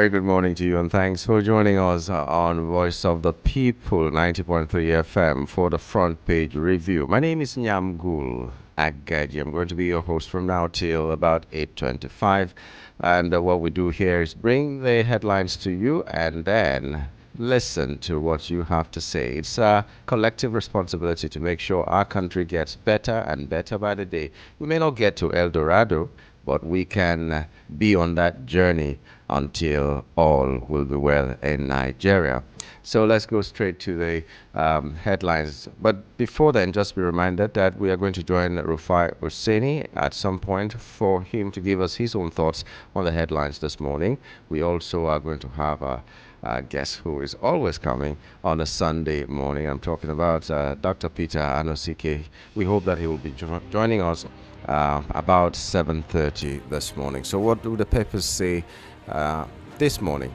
very good morning to you, and thanks for joining us on Voice of the People 90.3 FM for the front page review. My name is Nyamgul Agaji. I'm going to be your host from now till about 8:25, and what we do here is bring the headlines to you and then listen to what you have to say. It's a collective responsibility to make sure our country gets better and better by the day. We may not get to El Dorado, but we can be on that journey until all will be well in Nigeria. So let's go straight to the headlines. But before then, just be reminded that we are going to join Rufai Hosseini at some point for him to give us his own thoughts on the headlines this morning. We also are going to have a guest who is always coming on a Sunday morning. I'm talking about Dr. Peter Anosike. We hope that he will be joining us about 7:30 this morning. So what do the papers say this morning?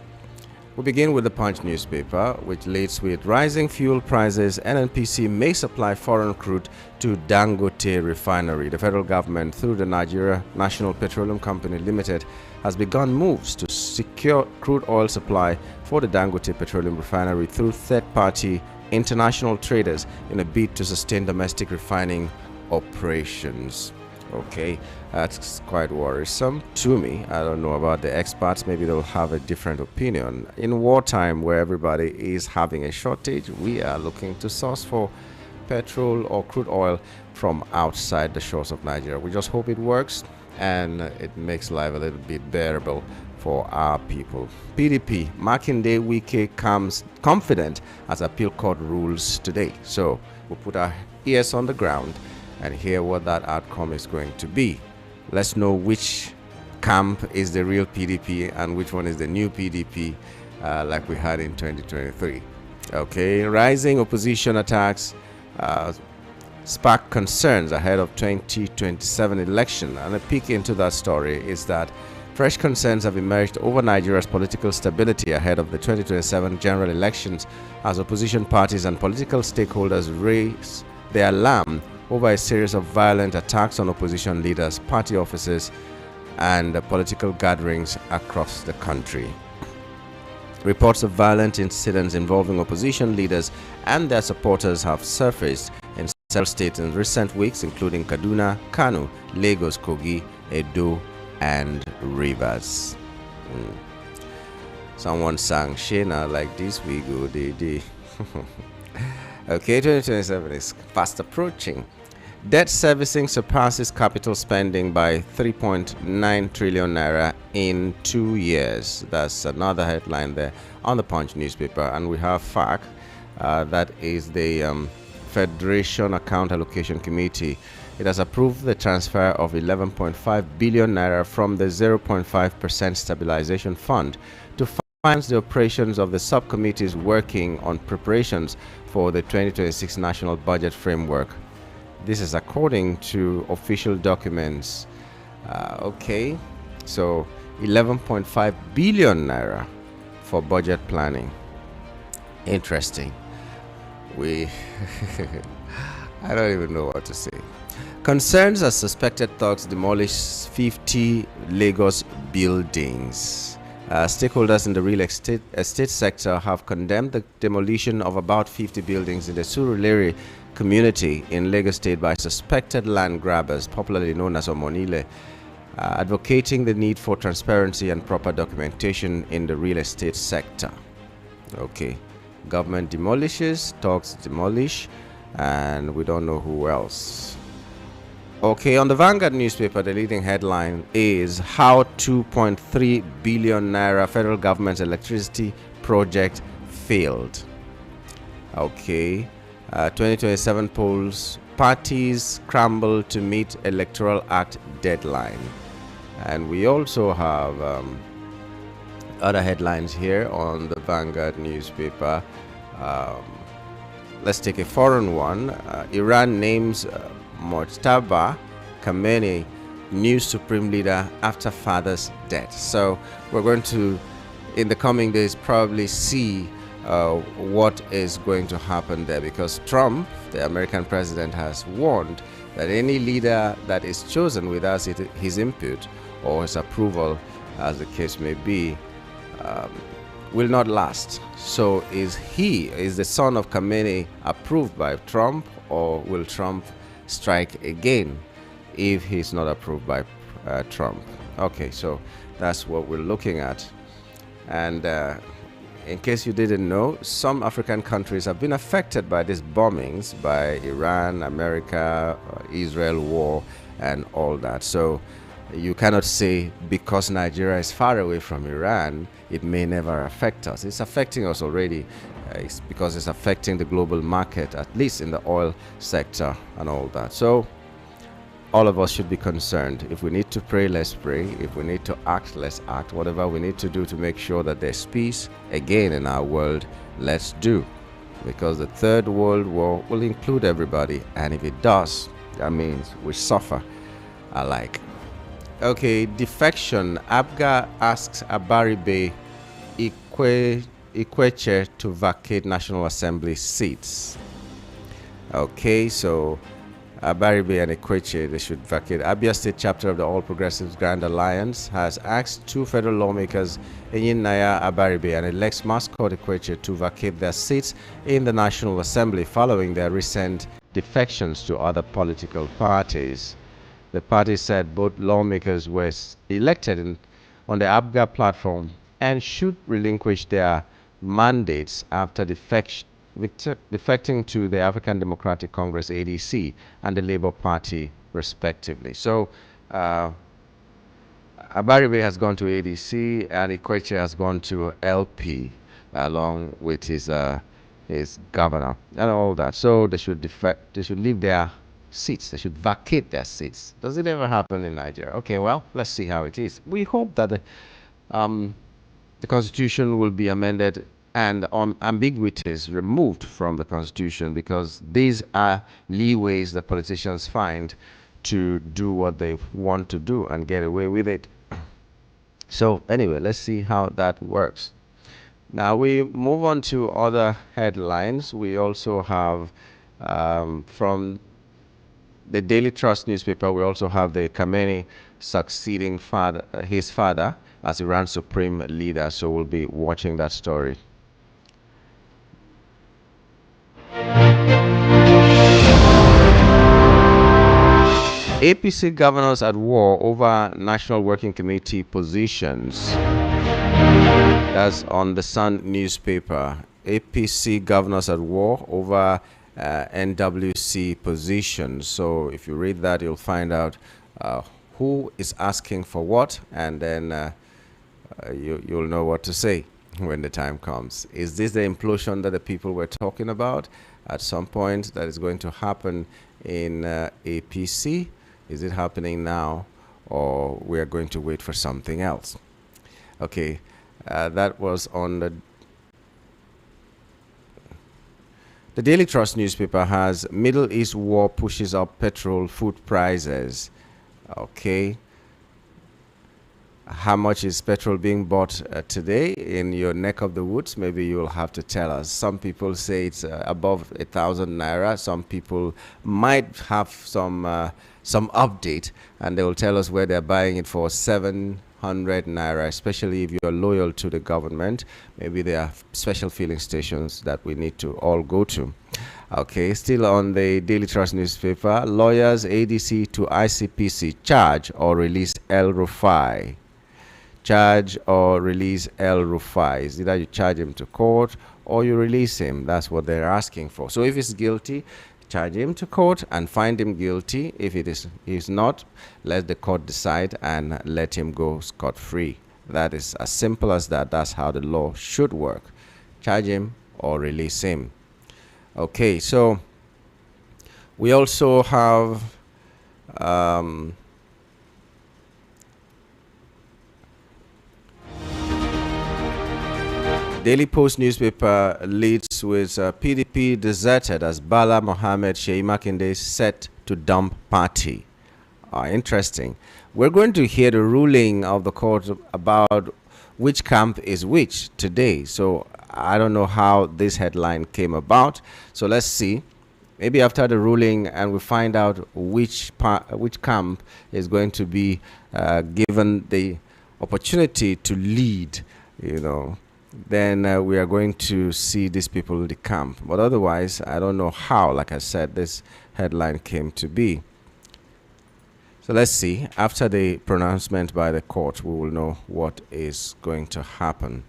We begin with the Punch newspaper, which leads with rising fuel prices. NNPC may supply foreign crude to Dangote refinery. The federal government, through the Nigeria National Petroleum Company Limited, has begun moves to secure crude oil supply for the Dangote Petroleum Refinery through third-party international traders in a bid to sustain domestic refining operations. Okay, that's quite worrisome to me. I don't know about the experts. Maybe they'll have a different opinion. In wartime, where everybody is having a shortage, we are looking to source for petrol or crude oil from outside the shores of Nigeria. We just hope it works and it makes life a little bit bearable for our people. PDP, Makinde Wike comes confident as appeal court rules today. So we'll put our ears on the ground and hear what that outcome is going to be. Let's know which camp is the real PDP and which one is the new PDP, like we had in 2023. Okay, rising opposition attacks spark concerns ahead of 2027 election. And a peek into that story is that fresh concerns have emerged over Nigeria's political stability ahead of the 2027 general elections as opposition parties and political stakeholders raise their alarm over a series of violent attacks on opposition leaders, party offices, and political gatherings across the country. Reports of violent incidents involving opposition leaders and their supporters have surfaced in several states in recent weeks, including Kaduna, Kano, Lagos, Kogi, Edo, and Rivers. Someone sang Shena like this we go day. Okay, 2027 is fast approaching. Debt servicing surpasses capital spending by 3.9 trillion naira in 2 years. That's another headline there on the Punch newspaper. And we have FAC, that is the Federation Account Allocation Committee. It has approved the transfer of 11.5 billion naira from the 0.5% stabilization fund to finance the operations of the subcommittees working on preparations for the 2026 National Budget Framework. This is according to official documents. Okay, so 11.5 billion naira for budget planning. Interesting. I don't even know what to say. Concerns as suspected thugs demolish 50 Lagos buildings. Stakeholders in the real estate sector have condemned the demolition of about 50 buildings in the Surulere community in Lagos State by suspected land grabbers, popularly known as Omonile, advocating the need for transparency and proper documentation in the real estate sector. Okay, government demolishes, thugs demolish, and we don't know who else. Okay, on the Vanguard newspaper, the leading headline is how 2.3 billion naira federal government electricity project failed. Okay, 2027 polls, parties scramble to meet Electoral Act deadline. And we also have other headlines here on the Vanguard newspaper. Let's take a foreign one. Iran names Mojtaba Khamenei new supreme leader after father's death. So we're going to, in the coming days, probably see what is going to happen there, because Trump, the American president, has warned that any leader that is chosen without his input or his approval, as the case may be, will not last. So is the son of Khamenei approved by Trump, or will Trump strike again if he's not approved by Trump? Okay, so that's what we're looking at. And in case you didn't know, some African countries have been affected by these bombings by Iran, America, Israel war, and all that. So you cannot say because Nigeria is far away from Iran, it may never affect us. It's affecting us already. It's because it's affecting the global market, at least in the oil sector and all that. So all of us should be concerned. If we need to pray, let's pray. If we need to act, let's act. Whatever we need to do to make sure that there's peace again in our world, let's do. Because the third world war will include everybody. And if it does, that means we suffer alike. Okay, defection. Abga asks Abaribe Ikweche to vacate National Assembly seats. Okay, so Abaribe and Ikweche, they should vacate. Abia State chapter of the All Progressives Grand Alliance has asked two federal lawmakers, Naya Abaribe and elects mascot Ikweche, to vacate their seats in the National Assembly following their recent defections to other political parties. The party said both lawmakers were elected on the ABGA platform and should relinquish their mandates after defecting to the African Democratic Congress ADC and the Labour Party respectively. So Abaribe has gone to ADC and Ikweche has gone to LP along with his governor and all that. So they should defect. They should leave their seats. They should vacate their seats. Does it ever happen in Nigeria? Okay, well, let's see how it is. We hope that the constitution will be amended and ambiguities removed from the constitution, because these are leeways that politicians find to do what they want to do and get away with it. So anyway, let's see how that works. Now we move on to other headlines. We also have from the Daily Trust newspaper, we also have the Khamenei succeeding his father as Iran's supreme leader. So we'll be watching that story. APC governors at war over National Working Committee positions. That's on the Sun newspaper. APC governors at war over NWC positions. So if you read that, you'll find out who is asking for what, and then you'll know what to say when the time comes. Is this the implosion that the people were talking about at some point that is going to happen in APC? Is it happening now, or we are going to wait for something else? Okay, that was on the Daily Trust newspaper. Has Middle East war pushes up petrol food prices. Okay. How much is petrol being bought today in your neck of the woods? Maybe you'll have to tell us. Some people say it's above 1,000 naira. Some people might have some update, and they will tell us where they're buying it for 700 naira, especially if you're loyal to the government. Maybe there are special filling stations that we need to all go to. Okay, still on the Daily Trust newspaper, lawyers ADC to ICPC charge or release El Rufai. Charge or release El Rufai. Is either you charge him to court or you release him. That's what they're asking for. So if he's guilty, charge him to court and find him guilty. If he's not, let the court decide and let him go scot-free. That is as simple as that. That's how the law should work. Charge him or release him. Okay, so we also have Daily Post newspaper leads with PDP deserted as Bwala Mohammed Sheyi Makinde set to dump party. Interesting. We're going to hear the ruling of the court about which camp is which today. So I don't know how this headline came about. So let's see. Maybe after the ruling and we find out which camp is going to be given the opportunity to lead you know, then we are going to see these people decamp. But otherwise, I don't know how, like I said, this headline came to be. So let's see. After the pronouncement by the court, we will know what is going to happen.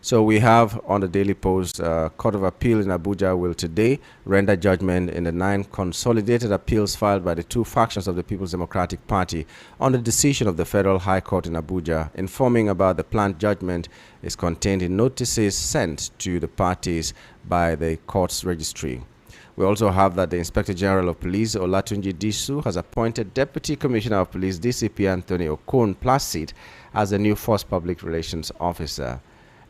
So we have on the Daily Post, Court of Appeal in Abuja will today render judgment in the 9 consolidated appeals filed by the 2 factions of the People's Democratic Party on the decision of the Federal High Court in Abuja. Informing about the planned judgment is contained in notices sent to the parties by the court's registry. We also have that the Inspector General of Police, Olatunji Disu, has appointed Deputy Commissioner of Police, DCP Anthony Okon Placid, as the new Force Public Relations Officer.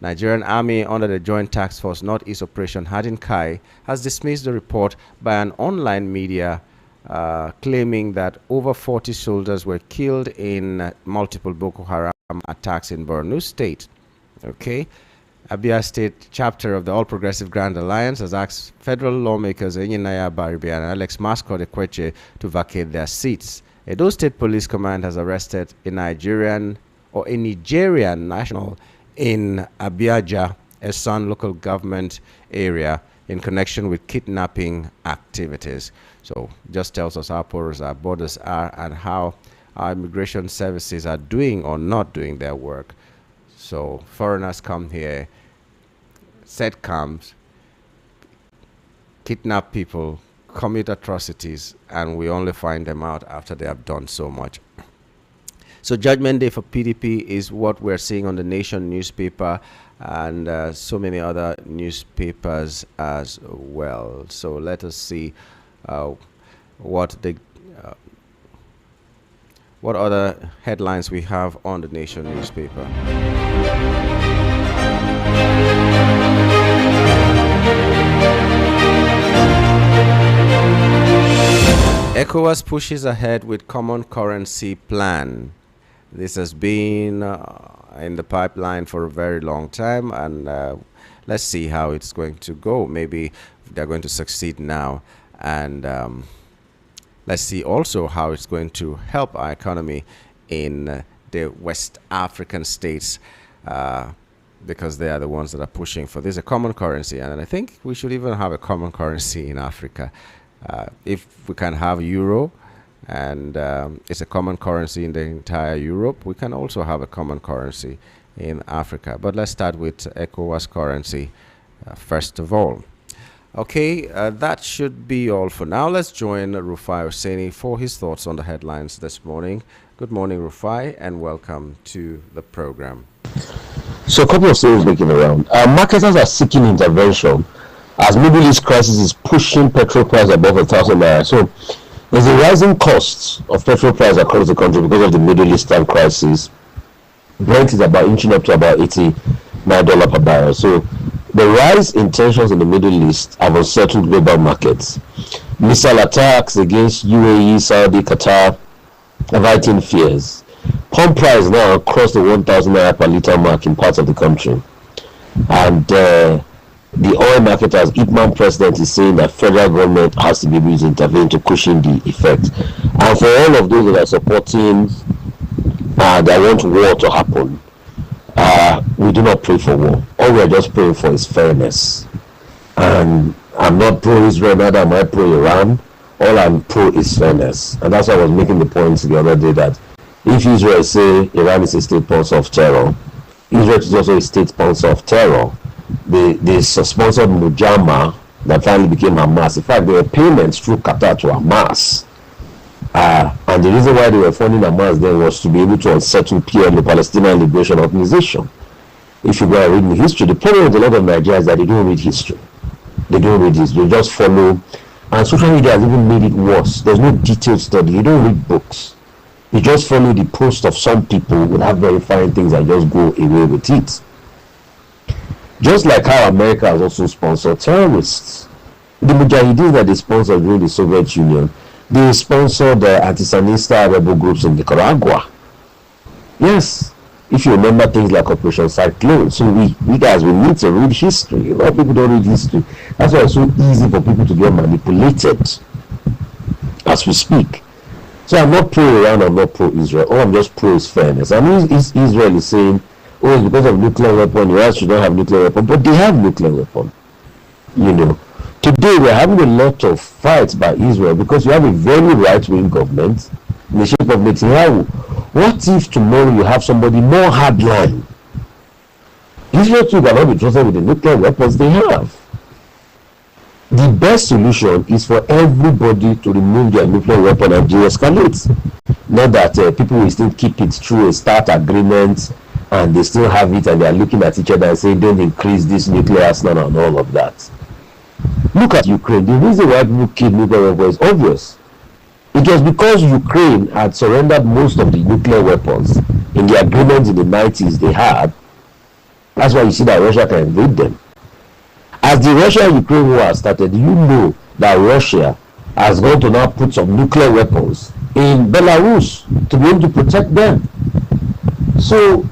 Nigerian Army under the Joint Task Force Northeast Operation Hadin Kai has dismissed the report by an online media claiming that over 40 soldiers were killed in multiple Boko Haram attacks in Borno State. Okay. Abia State chapter of the All Progressive Grand Alliance has asked federal lawmakers Enyinaya Baribe and Alex Mascot Ekweche to vacate their seats. Edo State Police Command has arrested a Nigerian national in Abiaja, Hasan local government area, in connection with kidnapping activities. So just tells us how porous our borders are and how our immigration services are doing or not doing their work. So foreigners come here, set camps, kidnap people, commit atrocities, and we only find them out after they have done so much. So Judgment Day for PDP is what we're seeing on the Nation newspaper and so many other newspapers as well. So let us see what other headlines we have on the Nation newspaper. ECOWAS pushes ahead with common currency plan. This has been in the pipeline for a very long time, and let's see how it's going to go. Maybe they're going to succeed now, and let's see also how it's going to help our economy in the West African states, because they are the ones that are pushing for this, a common currency. And I think we should even have a common currency in Africa. If we can have euro, and it's a common currency in the entire Europe, we can also have a common currency in Africa. But let's start with ECOWAS currency first of all. Okay, that should be all for now. Let's join Rufai Hosseini for his thoughts on the headlines this morning. Good morning, Rufai, and welcome to the program. So a couple of things making around. Marketers are seeking intervention as Middle East crisis is pushing petrol price above $1,000. So there's a rising cost of petrol price across the country because of the Middle Eastern crisis. Brent is about inching up to about $89 per barrel. So the rise in tensions in the Middle East have unsettled global markets. Missile attacks against UAE, Saudi, Qatar have heightened fears. Pump price now crossed the 1,000 naira per litre mark in parts of the country. And the oil marketers, Ipman president, is saying that federal government has to be able to intervene to cushion the effect. And for all of those that are supporting that want war to happen, we do not pray for war. All we are just praying for is fairness. And I'm not pro-Israel, neither am I pro-Iran. All I'm pro is fairness. And that's why I was making the point the other day that if Israel say Iran is a state sponsor of terror, Israel is also a state sponsor of terror. They sponsored Mujama that finally became Hamas. In fact, there were payments through Qatar to Hamas. And the reason why they were funding Hamas then was to be able to unsettle PLO, Palestinian Liberation Organization. If you go and read the history, the problem with a lot of Nigerians is that they don't read history. They don't read history. They just follow. And social media has even made it worse. There's no detailed study. You don't read books. You just follow the post of some people without verifying things and just go away with it. Just like how America has also sponsored terrorists. The Mujahideen that they sponsored during the Soviet Union, they sponsored the anti-Sandinista rebel groups in Nicaragua. Yes, if you remember things like Operation Cyclone. So we guys, we need to read history. A lot of people don't read history. That's why it's so easy for people to get manipulated as we speak. So I'm not pro-Iran, I'm not pro-Israel. All I'm just pro is fairness. And Israel is saying, oh, it's because of nuclear weapon, Iran should not have nuclear weapon, but they have nuclear weapon. You know, today we're having a lot of fights by Israel because you have a very right-wing government in the shape of Netanyahu. What if tomorrow you have somebody more hardline? Israel too cannot be trusted with the nuclear weapons they have. The best solution is for everybody to remove their nuclear weapon and de-escalate. Not that people will still keep it through a START agreement and they still have it and they are looking at each other and saying don't increase this nuclear arsenal and all of that. Look at Ukraine. The reason why people kill nuclear weapons is obvious. It was because Ukraine had surrendered most of the nuclear weapons in the agreement in the 90s they had. That's why you see that Russia can invade them. As the Russia-Ukraine war started, you know that Russia has gone to now put some nuclear weapons in Belarus to be able to protect them. So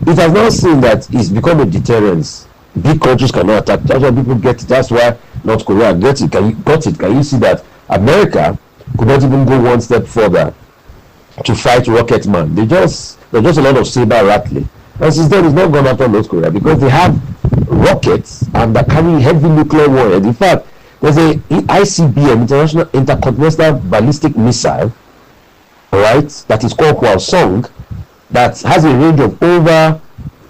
it has now seen that it's become a deterrence. Big countries cannot attack. That's why people get it. That's why North Korea got it. Can you see that America could not even go one step further to fight Rocket Man? There's just a lot of saber rattling. And since then, it's not gone after North Korea because they have rockets and they're carrying heavy nuclear warheads. In fact, there's a ICBM, International Intercontinental Ballistic Missile, right, that is called Hwasong, that has a range of over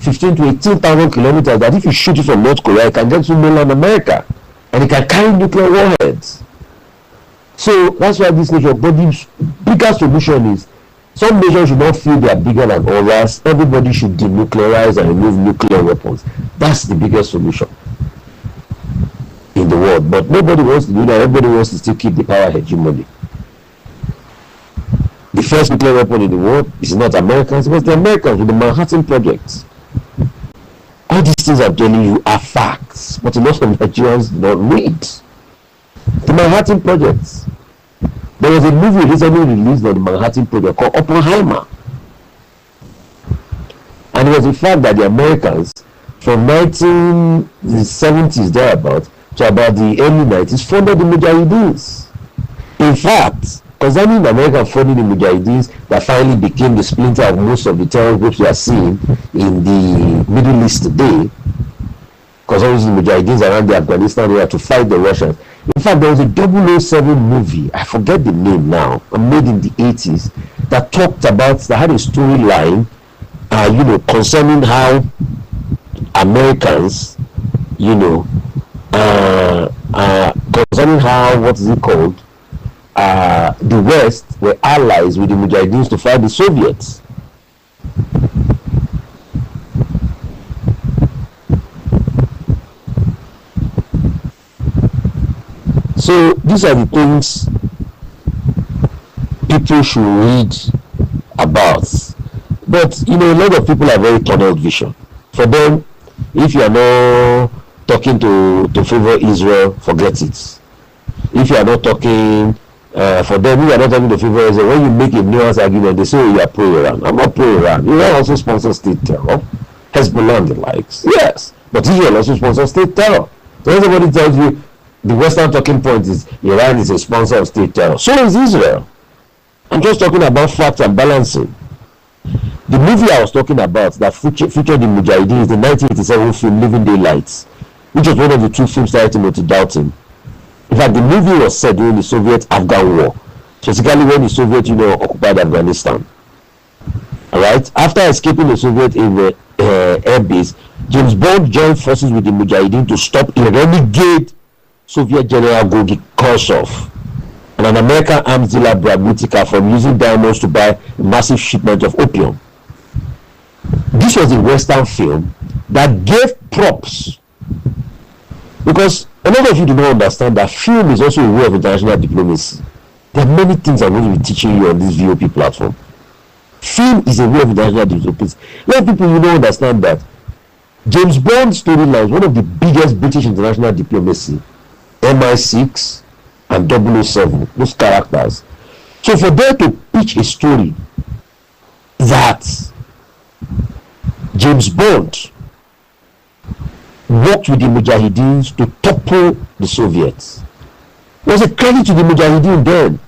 15 to 18,000 kilometers, that if you shoot it from North Korea, it can get to mainland America and it can carry nuclear warheads. So that's why this nation, but the bigger solution is some nations should not feel they are bigger than others. Everybody should denuclearize and remove nuclear weapons. That's the biggest solution in the world. But nobody wants to do that. Everybody wants to still keep the power hegemony. The first nuclear weapon in the world is not Americans, it was the Americans with the Manhattan Project. All these things I'm telling you are facts, but a lot of Nigerians don't read. The Manhattan Project. There was a movie recently released on the Manhattan Project called Oppenheimer. And it was the fact that the Americans from 1970s thereabout to about the early 90s funded the Mujahideens. In fact, concerning the American funding the Mujahideens, that finally became the splinter of most of the terror groups we are seeing in the Middle East today, because obviously the Mujahideens around the Afghanistan area to fight the Russians. In fact, there was a 007 movie, I forget the name now, made in the 80s, that talked about, that had a storyline, concerning how Americans, concerning how, what is it called, the West were allies with the Mujahideens to fight the Soviets. So these are the things people should read about. But a lot of people are very tunnel vision. For them, if you are not talking to favor Israel, forget it. If you are not talking for them, if you are not talking to favor Israel, when you make a nuanced argument, they say, oh, you are pro-Iran. I'm not pro-Iran. Iran also sponsors state terror. Hezbollah and the likes. Yes. But Israel also sponsors state terror. So everybody tells you, the Western talking point is Iran is a sponsor of state terror. So is Israel. I'm just talking about facts and balancing. The movie I was talking about that featured the Mujahideen is the 1987 film Living Daylights, which was one of the two films starring Timothy Dalton. In fact, the movie was set during the Soviet-Afghan War, specifically when the Soviet Union occupied Afghanistan. Alright? After escaping the Soviet air base, James Bond joined forces with the Mujahideen to stop a renegade Soviet General Gorky Korsov and an American arms dealer Bragmutica from using diamonds to buy a massive shipment of opium. This was a Western film that gave props, because a lot of you do not understand that film is also a way of international diplomacy. There are many things I'm going to be teaching you on this VOP platform. Film is a way of international diplomacy. A lot of people don't understand that James Bond storyline is one of the biggest British international diplomacy. MI6 and 007, those characters. So for them to pitch a story that James Bond worked with the Mujahideens to topple the Soviets was a credit to the Mujahideen then,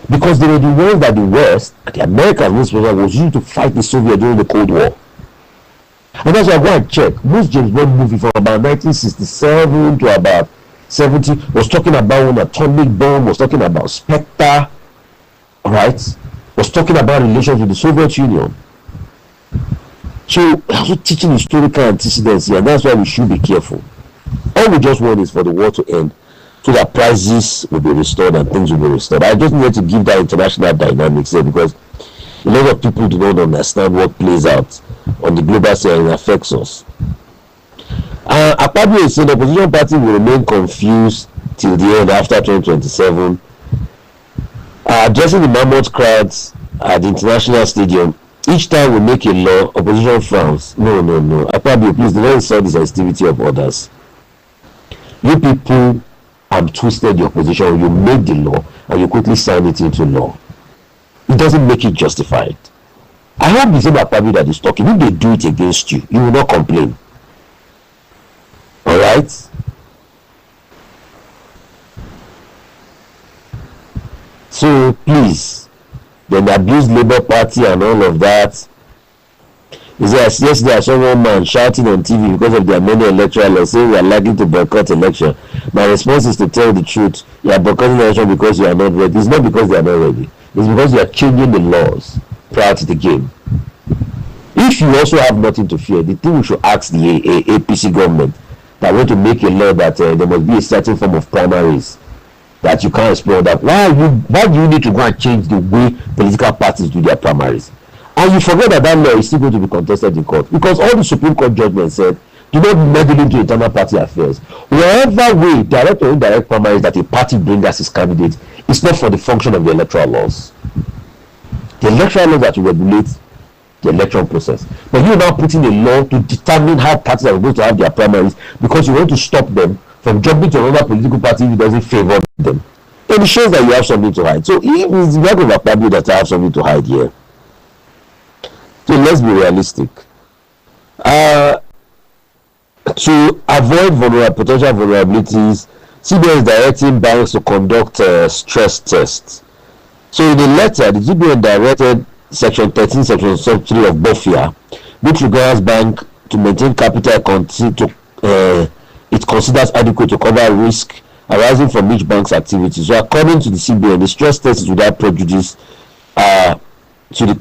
because they were the ones that the West and the Americans was using to fight the Soviets during the Cold War. And that's why I go and check. Most James Bond movie from about 1967 to about 70 was talking about an atomic bomb, was talking about Spectre, right? Was talking about relations with the Soviet Union. So also teaching historical antecedents here, and that's why we should be careful. All we just want is for the war to end so that prices will be restored and things will be restored. I just need to give that international dynamics there because a lot of people do not understand what plays out on the global scene and affects us. Akpabio is saying the opposition party will remain confused till the end after 2027. Addressing the mammoth crowds at the international stadium, each time we make a law, opposition frowns. No. Akpabio, please do not insult the sensitivity of others. You people twisted the opposition. You made the law and you quickly signed it into law. It doesn't make it justified. I hope the same Akpabio that is talking, if they do it against you, you will not complain. Alright? So please, then the abused Labour Party and all of that. Is there yesterday I saw one man shouting on TV because of their many electoral laws saying we are likely to boycott election. My response is to tell the truth. You are boycotting election because you are not ready. It's not because they are not ready. It's because you are changing the laws prior to the game. If you also have nothing to fear, the thing we should ask the APC government that want to make a law that there must be a certain form of primaries that you can't explore that. Why do you need to go and change the way political parties do their primaries? And you forget that law is still going to be contested in court because all the Supreme Court judgments said do not meddle into internal party affairs. Wherever way, direct or indirect primaries that a party brings as its candidate is not for the function of the electoral laws. The electoral laws that will regulate the election process. But you are now putting a law to determine how parties are going to have their primaries because you want to stop them from jumping to another political party if it doesn't favor them. It shows that you have something to hide. So if it's the work of Akpabio that I have something to hide here. So let's be realistic. To avoid potential vulnerabilities, CBN is directing banks to conduct stress tests. So in the letter, the CBN directed Section 13, Section 3 of Bwala, which requires bank to maintain capital it considers adequate to cover risk arising from each bank's activities. So according to the CBN, the stress test is without prejudice to the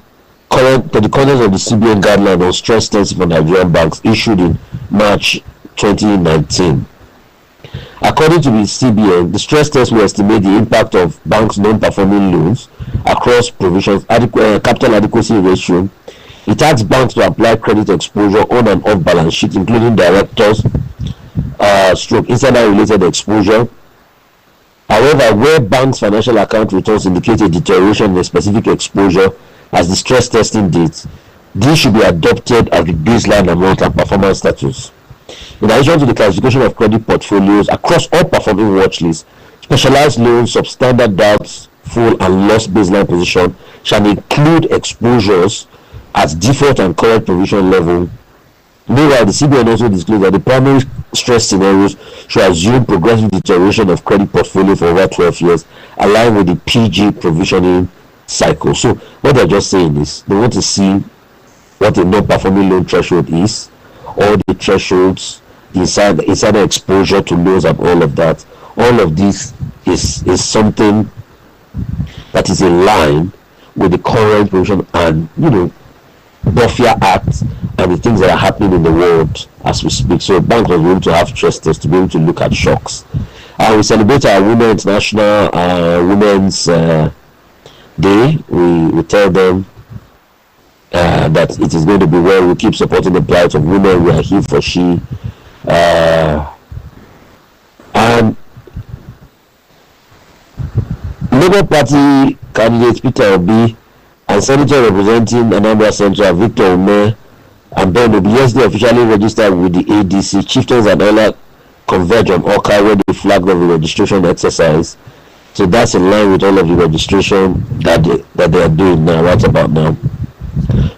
contents of the CBN guideline on stress tests for Nigerian banks issued in March 2019. According to the CBN, the stress test will estimate the impact of banks' non-performing loans across provisions, capital adequacy ratio. It asks banks to apply credit exposure on and off balance sheet, including directors, insider-related exposure. However, where banks' financial account returns indicate a deterioration in a specific exposure as the stress testing date, these should be adopted as the baseline amount and performance status. In addition to the classification of credit portfolios across all performing watch lists, specialized loans, substandard doubts, full and loss baseline position shall include exposures at default and current provision level. Meanwhile, the CBN also disclosed that the primary stress scenarios should assume progressive deterioration of credit portfolio for over 12 years, aligned with the PG provisioning cycle. So what they're just saying is they want to see what a non-performing loan threshold is, all the thresholds, the insider exposure to loans and all of that. All of this is something that is in line with the current provision and Bwala Act and the things that are happening in the world as we speak. So banks will be able to have stress tests to be able to look at shocks. We celebrate our International Women's Day. We tell them that it is going to be well. We keep supporting the plight of women. We are here for she. And Labour Party candidate Peter Obi and Senator representing Anambra Central Victor Ume and Ben Obi yesterday officially registered with the ADC. Chieftains and Ola converge on Oka where they flagged off the registration exercise. So that's in line with all of the registration that they are doing now, right about now.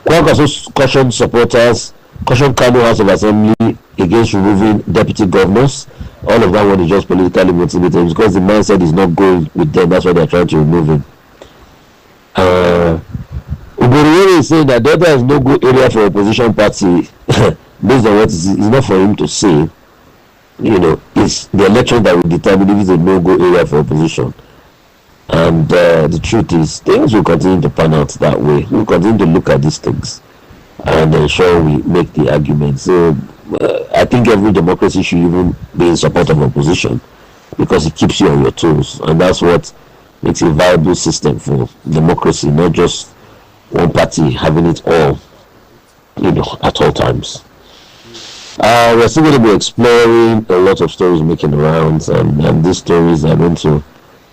Quack also cautioned supporters, cautioned Kano House of Assembly against removing deputy governors. All of that one is just politically motivated because the mindset is not going with them. That's why they're trying to remove him. Uboriwere is saying that Delta is no good area for opposition party. based on what is not for him to say. It's the election that will determine if it's a no-go area for opposition. And the truth is, things will continue to pan out that way. We'll continue to look at these things and ensure we make the argument. So I think every democracy should even be in support of opposition, because it keeps you on your toes, and that's what makes a viable system for democracy, not just one party having it all, at all times. We're still going to be exploring a lot of stories making rounds, and these stories are going to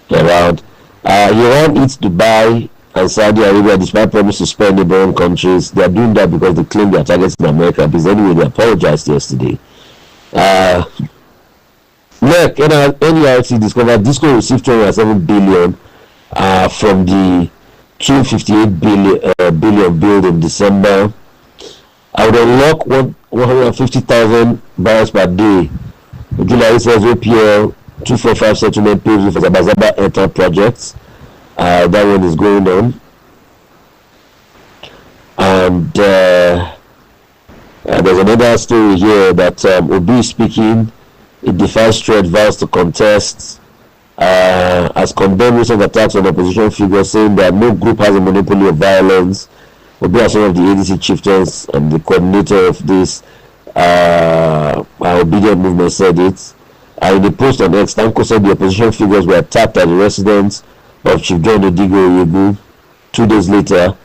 get around. Iran eats Dubai and Saudi Arabia despite promise to spare neighboring countries. They are doing that because they claim they are targeting America. Because anyway, they apologized yesterday. Look, NERC discovered Disco received 207 billion from the 258 billion billed in December. I would unlock 150,000 barrels per day. July says OPL 245 settlement paves for Zabazaba Enter projects. That one is going on. And there's another story here that Obi is speaking. It defies threat, vows to contest. Has condemned recent attacks on opposition figures, saying that no group has a monopoly of violence. Obi are some of the ADC chieftains and the coordinator of this obedient movement said it. In a post on X, Tanko said the opposition figures were attacked at the residence of Chief John Odigo Oyegu. 2 days later,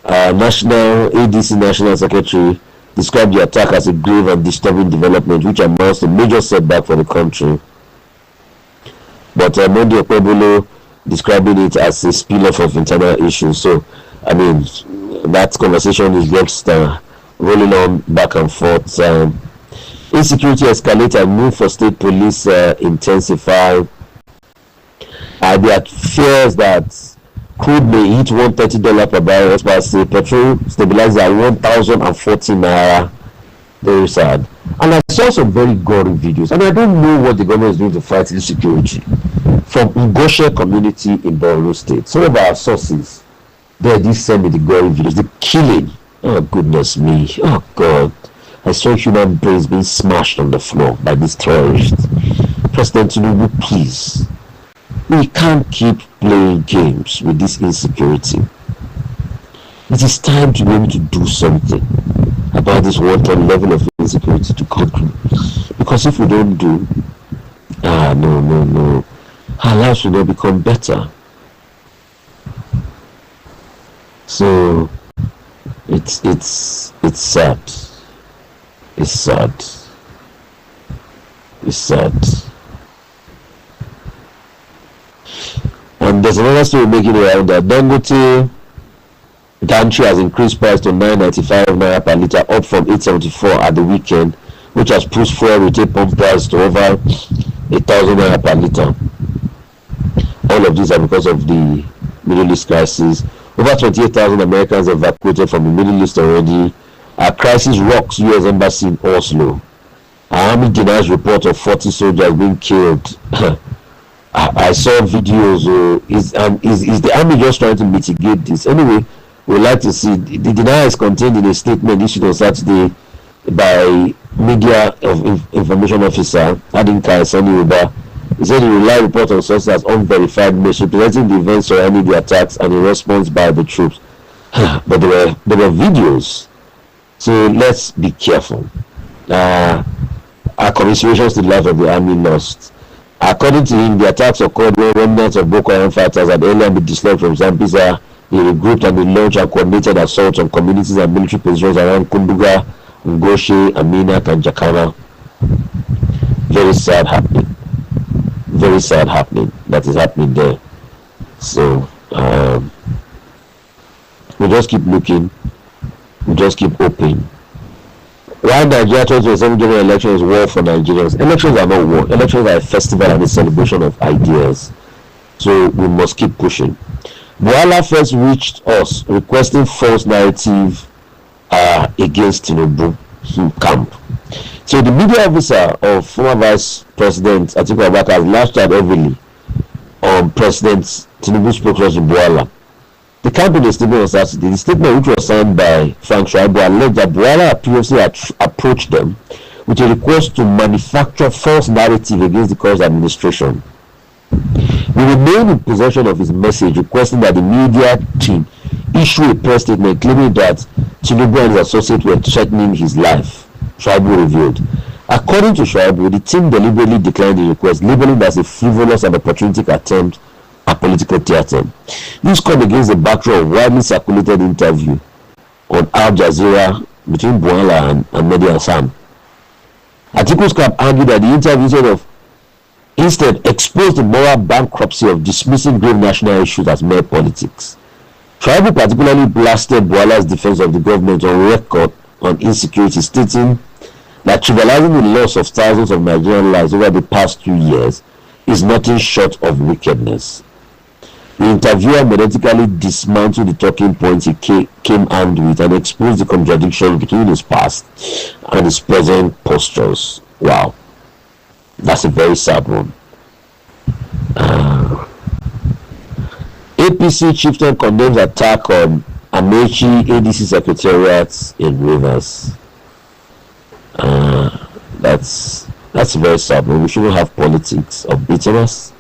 ADC National Secretary described the attack as a grave and disturbing development, which amounts to a major setback for the country. But Mehdi Okwebolo describing it as a spill-off of internal issues. So, I mean, that conversation is just rolling on back and forth. Insecurity escalates and move for state police intensify. There are fears that crude may hit $130 per barrel, experts say. Petrol stabilizes at 1,040 naira. Very sad. And I saw some very gory videos, and I don't know what the government is doing to fight insecurity. From Ngoshe community in Borno State, some of our sources, they did send me the gory videos, the killing. Oh goodness me! Oh God! I saw human brains being smashed on the floor by these terrorists. President Tinubu, please. We can't keep playing games with this insecurity. It is time to be able to do something about this wanton level of insecurity to country. Because if we don't do, no, our lives will not become better. So it's sad. It's sad. It's sad. And there's another story making it around that Dangote gantry has increased price to 995 naira per litre, up from 874 at the weekend, which has pushed fuel retail pump price to over 1,000 naira per litre. All of these are because of the Middle East crisis. Over 28,000 Americans evacuated from the Middle East already. A crisis rocks U.S. Embassy in Oslo. Army denies report of 40 soldiers being killed. I saw videos. Is the army just trying to mitigate this? Anyway, we'd like to see. The denial is contained in a statement issued on Saturday by Media of Information Officer Adinka Sani. He said he relied report on sources as unverified, misrepresenting the events surrounding the attacks and in response by the troops. But there were videos. So let's be careful. Our commiserations to the life of the army lost. According to him, the attacks occurred when remnants of Boko Haram fighters had earlier been dislodged from Zambia. They regrouped and they launched and coordinated assaults on communities and military positions around Kunduga, Ngoshe, Amina, and Jakana. Very sad happening. Very sad happening. That is happening there. So we just keep looking. We just keep hoping. Why Nigeria 2027 general election is war for Nigerians? Elections are not war. Elections are a festival and a celebration of ideas. So we must keep pushing. Bwala first reached us requesting false narrative against Tinubu camp. So the media officer of former Vice President Atiku Abubakar has lashed out heavily on President Tinubu's spokesperson Bwala. The cabinet statement on Saturday, the statement which was signed by Frank Shaibu alleged that Bwala previously approached them with a request to manufacture false narrative against the current administration. We remain in possession of his message requesting that the media team issue a press statement claiming that Tinubu and his associates were threatening his life, Shaibu revealed. According to Shaibu, the team deliberately declined the request, labeling it as a frivolous and opportunistic attempt at political theatre. This comes against the backdrop of widely circulated interview on Al Jazeera between Bwala and Mehdi Hasan. Articles can argue that the interview instead exposed the moral bankruptcy of dismissing grave national issues as mere politics. Shaibu particularly blasted Bwala's defense of the government on record on insecurity, stating that trivializing the loss of thousands of Nigerian lives over the past 2 years is nothing short of wickedness. The interviewer methodically dismantled the talking points he came armed with and exposed the contradiction between his past and his present postures. Wow, that's a very sad one. APC chieftain condemns attack on Amechi ADC secretariat in Rivers. That's a very sad one. We shouldn't have politics of bitterness.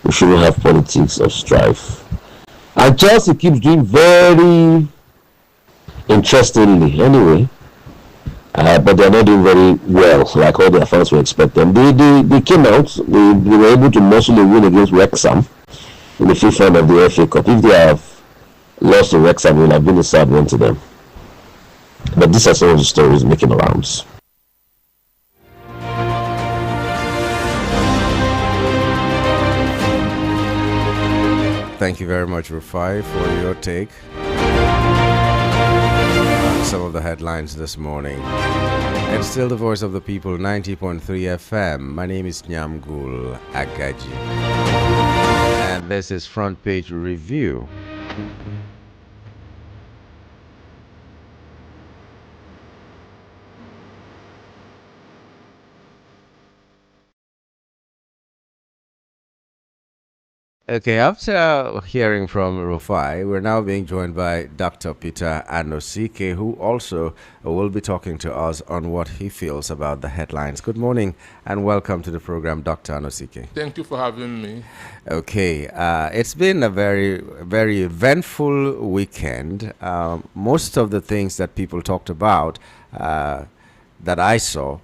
We shouldn't have politics of strife. And Chelsea keeps doing very interestingly anyway. But they're not doing very well like all their fans were expecting. They came out, they were able to muscle a win against Wrexham in the fifth round of the FA Cup. If they have lost to Wrexham, it will have been a sad one to them. But these are some of the stories making the rounds. Thank you very much, Rufai, for your take on some of the headlines this morning. And still the voice of the people, 90.3 FM. My name is Aniagolu Agaji. And this is Front Page Review. Okay, after hearing from Rufai, we're now being joined by Dr. Peter Anosike, who also will be talking to us on what he feels about the headlines. Good morning and welcome to the program, Dr. Anosike. Thank you for having me. Okay, it's been a very, very eventful weekend. Most of the things that people talked about that I saw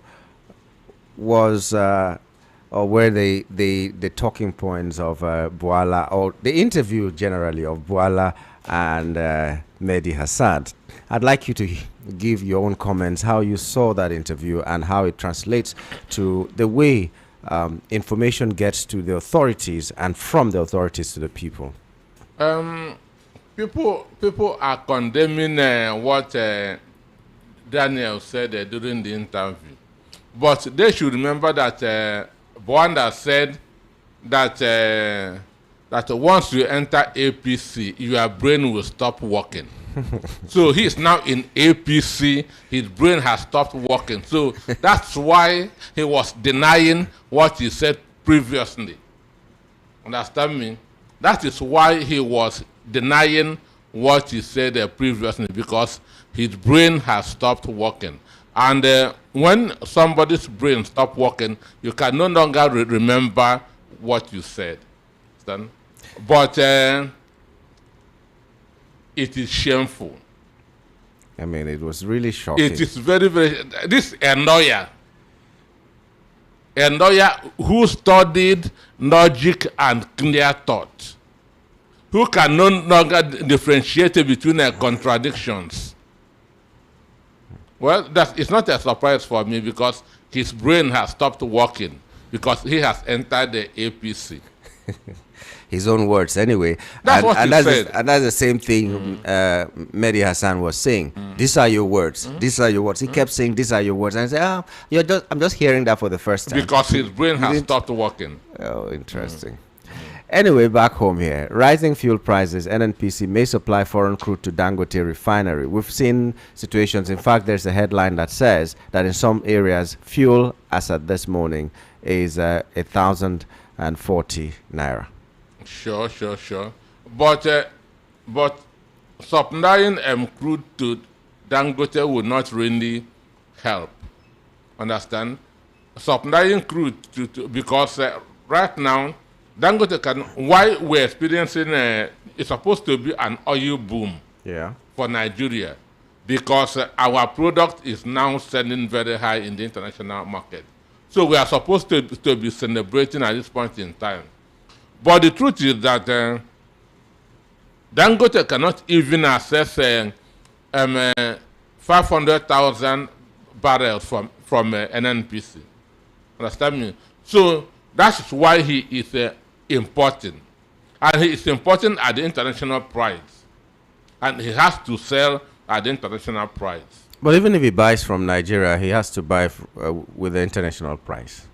was... or were the talking points of Bwala, or the interview generally of Bwala and Mehdi Hasan. I'd like you to give your own comments, how you saw that interview and how it translates to the way information gets to the authorities and from the authorities to the people. People are condemning what Daniel said during the interview. But they should remember that Bwala said that that once you enter APC, your brain will stop working. So he is now in APC, his brain has stopped working. So that's why he was denying what he said previously. Understand me? That is why he was denying what he said previously, because his brain has stopped working. And when somebody's brain stops working, you can no longer remember what you said. Understand? But it is shameful. I mean, it was really shocking. It is very, very... This lawyer who studied logic and clear thought, who can no longer differentiate between contradictions. Well, it's not a surprise for me, because his brain has stopped working because he has entered the APC. His own words, anyway. That's what he said. And that's the same thing Mehdi Hasan was saying. These are your words. These are your words. He kept saying, these are your words. And I said, I'm just hearing that for the first time. Because his brain has stopped working. Oh, interesting. Anyway, back home here, rising fuel prices, NNPC may supply foreign crude to Dangote refinery. We've seen situations. In fact, there's a headline that says that in some areas, fuel, as at this morning, is 1,040 naira. Sure. But but supplying crude to Dangote would not really help. Understand? Supplying crude to because right now Dangote can. Why we're experiencing it's supposed to be an oil boom. Yeah. For Nigeria, because our product is now selling very high in the international market. So we are supposed to be celebrating at this point in time. But the truth is that Dangote cannot even access 500,000 barrels from NNPC. Understand me? So that's why he is importing. And he is importing at the international price. And he has to sell at the international price. But even if he buys from Nigeria, he has to buy with the international price.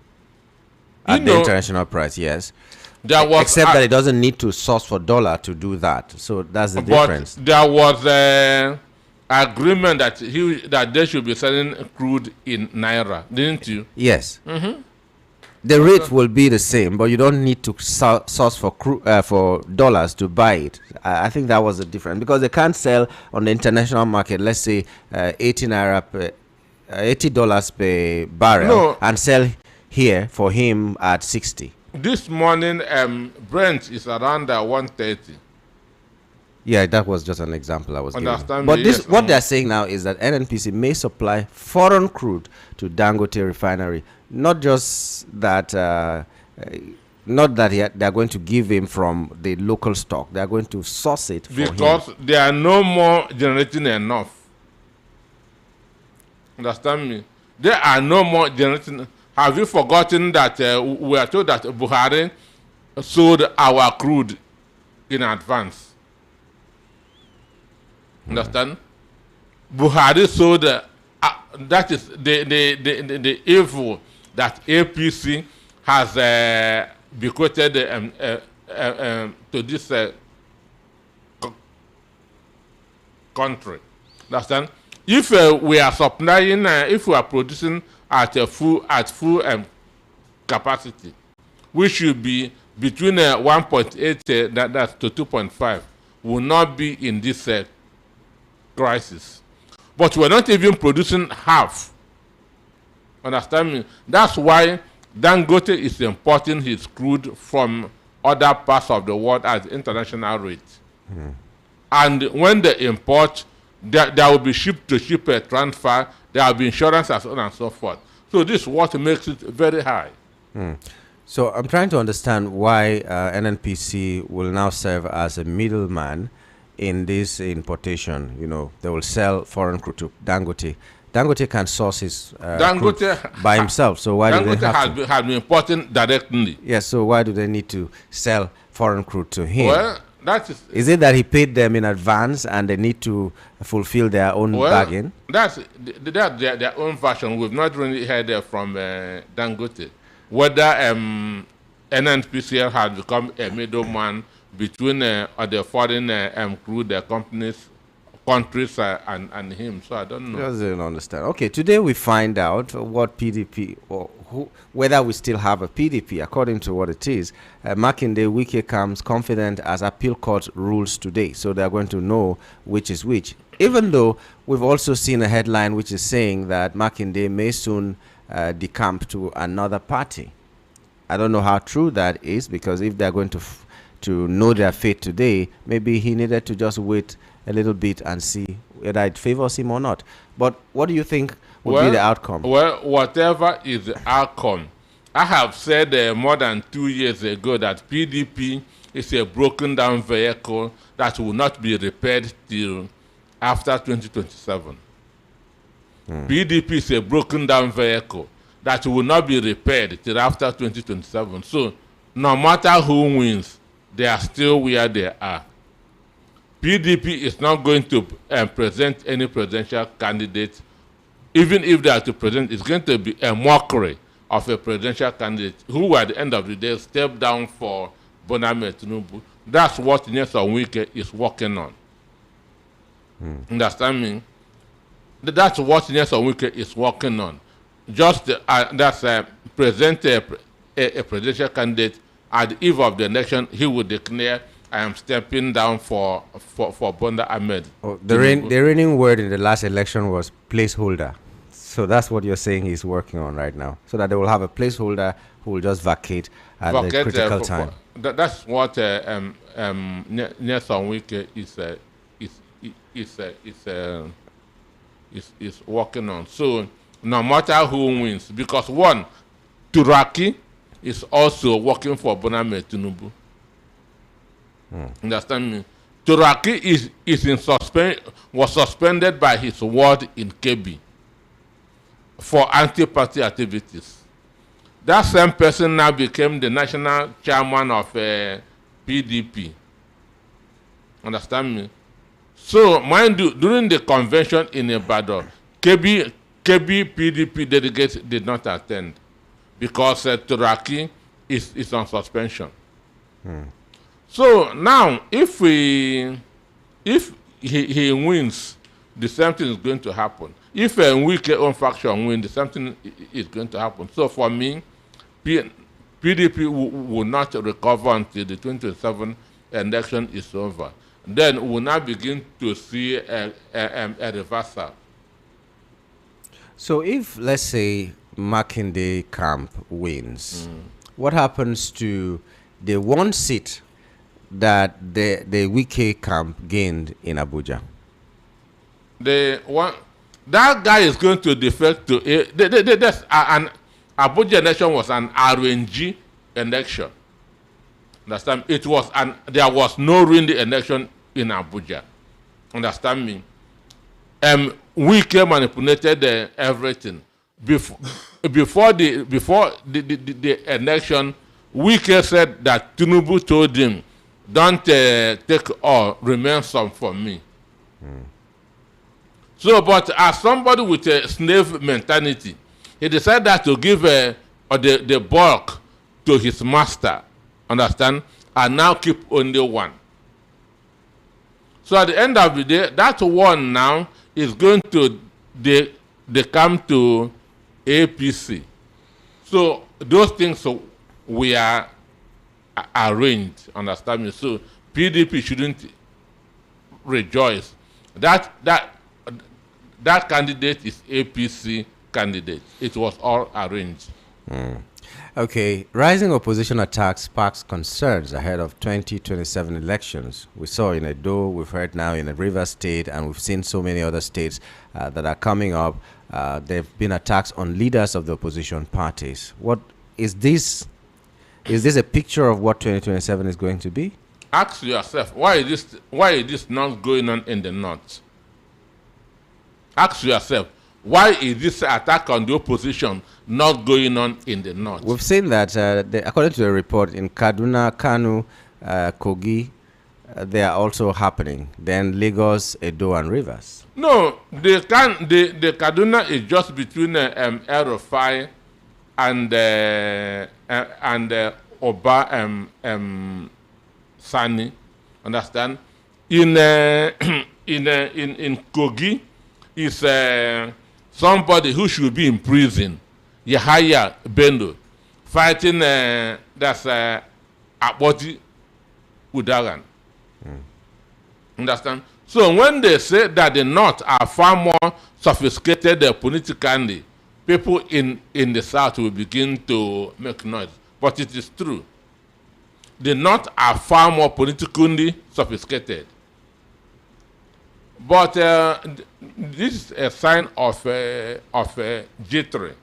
At the international price, yes. Except that he doesn't need to source for dollar to do that. So that's the difference. There was an agreement that they should be selling crude in Naira, didn't you? Yes. The rate will be the same, but you don't need to source for dollars to buy it. I think that was the difference, because they can't sell on the international market, let's say $80 per barrel, and sell here for him at 60. This morning, Brent is around 130. Yeah, that was just an example I was giving. But what they're saying now is that NNPC may supply foreign crude to Dangote refinery. Not just that, they're going to give him from the local stock. They're going to source it for because him. They are no more generating enough. Understand me? They are no more generating. Have you forgotten that we are told that Buhari sold our crude in advance? Understand? Buhari sold. That is the evil that APC has bequeathed to this country. Understand? If we are supplying, if we are producing at full capacity, we should be between 1.8 that's to 2.5. Will not be in this crisis. But we're not even producing half. Understand me? That's why Dangote is importing his crude from other parts of the world at international rate. And when they import, there will be ship-to-ship transfer, there will be insurance, and so on and so forth. So this is what makes it very high. So I'm trying to understand why NNPC will now serve as a middleman in this importation. You know, they will sell foreign crude to Dangote. Dangote can source his crude by himself. So why do they have to? Has been importing directly. Yes. So why do they need to sell foreign crude to him? Well, is it that he paid them in advance and they need to fulfill their own bargain? That's their own version. We've not really heard from Dangote whether NNPCL has become a middleman between the foreign crude countries and him. So I don't know. Just don't understand. Okay, today we find out what PDP or whether we still have a PDP according to what it is. Makinde Wike comes confident as appeal court rules today, so they're going to know which is which. Even though we've also seen a headline which is saying that Makinde may soon decamp to another party. I don't know how true that is, because if they're going to know their fate today, maybe he needed to just wait a little bit and see whether it favors him or not. But what do you think would be the outcome? Well, whatever is the outcome, I have said more than 2 years ago that PDP is a broken down vehicle that will not be repaired till after 2027. PDP is a broken down vehicle that will not be repaired till after 2027. So no matter who wins, they are still where they are. PDP is not going to present any presidential candidate. Even if they are to present, it's going to be a mockery of a presidential candidate who, at the end of the day, step down for Boname Tinubu. That's what Nyesom Wike is working on. Understand me? That's what Nyesom Wike is working on. Just present a presidential candidate at the eve of the election. He will declare I am stepping down for Bonda Ahmed. Oh, the reigning word in the last election was placeholder. So that's what you're saying he's working on right now. So that they will have a placeholder who will just vacate at the critical time. That's what Nelson Wike is working on. So no matter who wins, because one, Turaki is also working for Boname Tinubu. Understand me? Turaki was suspended by his ward in Kebbi for anti-party activities. That same person now became the national chairman of PDP. Understand me? So, mind you, during the convention in Ibadan, Kebbi PDP delegates did not attend because Turaki is on suspension. So now, if he wins, the same thing is going to happen. If a weak own faction wins, the same thing is going to happen. So for me, PDP will not recover until the 2027 election is over. Then we will now begin to see a reversal. So if, let's say, Makinde camp wins, what happens to the one seat that the Wike camp gained in Abuja? That guy is going to defect to an Abuja election was an RNG election. Understand? There was no real election in Abuja. Understand me? Wike manipulated everything. Before the election, Wike said that Tinubu told him, "Don't take all, remain some for me." So, but as somebody with a slave mentality, he decided to give the bulk to his master, understand, and now keep only one. So at the end of the day, that one now is going to, they come to APC. So those things we are arranged, understand me? So PDP shouldn't rejoice. That candidate is APC candidate. It was all arranged. Okay, rising opposition attacks sparks concerns ahead of 2027 elections. We saw in Edo, we've heard now in the River State, and we've seen so many other states that are coming up. There have been attacks on leaders of the opposition parties. What is this? Is this a picture of what 2027 is going to be? Ask yourself, why is this not going on in the north? Ask yourself, why is this attack on the opposition not going on in the north? We've seen that, according to the report, in Kaduna, Kanu, Kogi, they are also happening. Then Lagos, Edo, and Rivers. No, the Kaduna is just between El-Rufai and Oba Sani. Understand? In Kogi is somebody who should be in prison, Yahaya Bendo, fighting that's Abodi Udaran. Understand? So when they say that the North are far more sophisticated politically, people in the South will begin to make noise. But it is true. The North are far more politically sophisticated. But this is a sign of jittery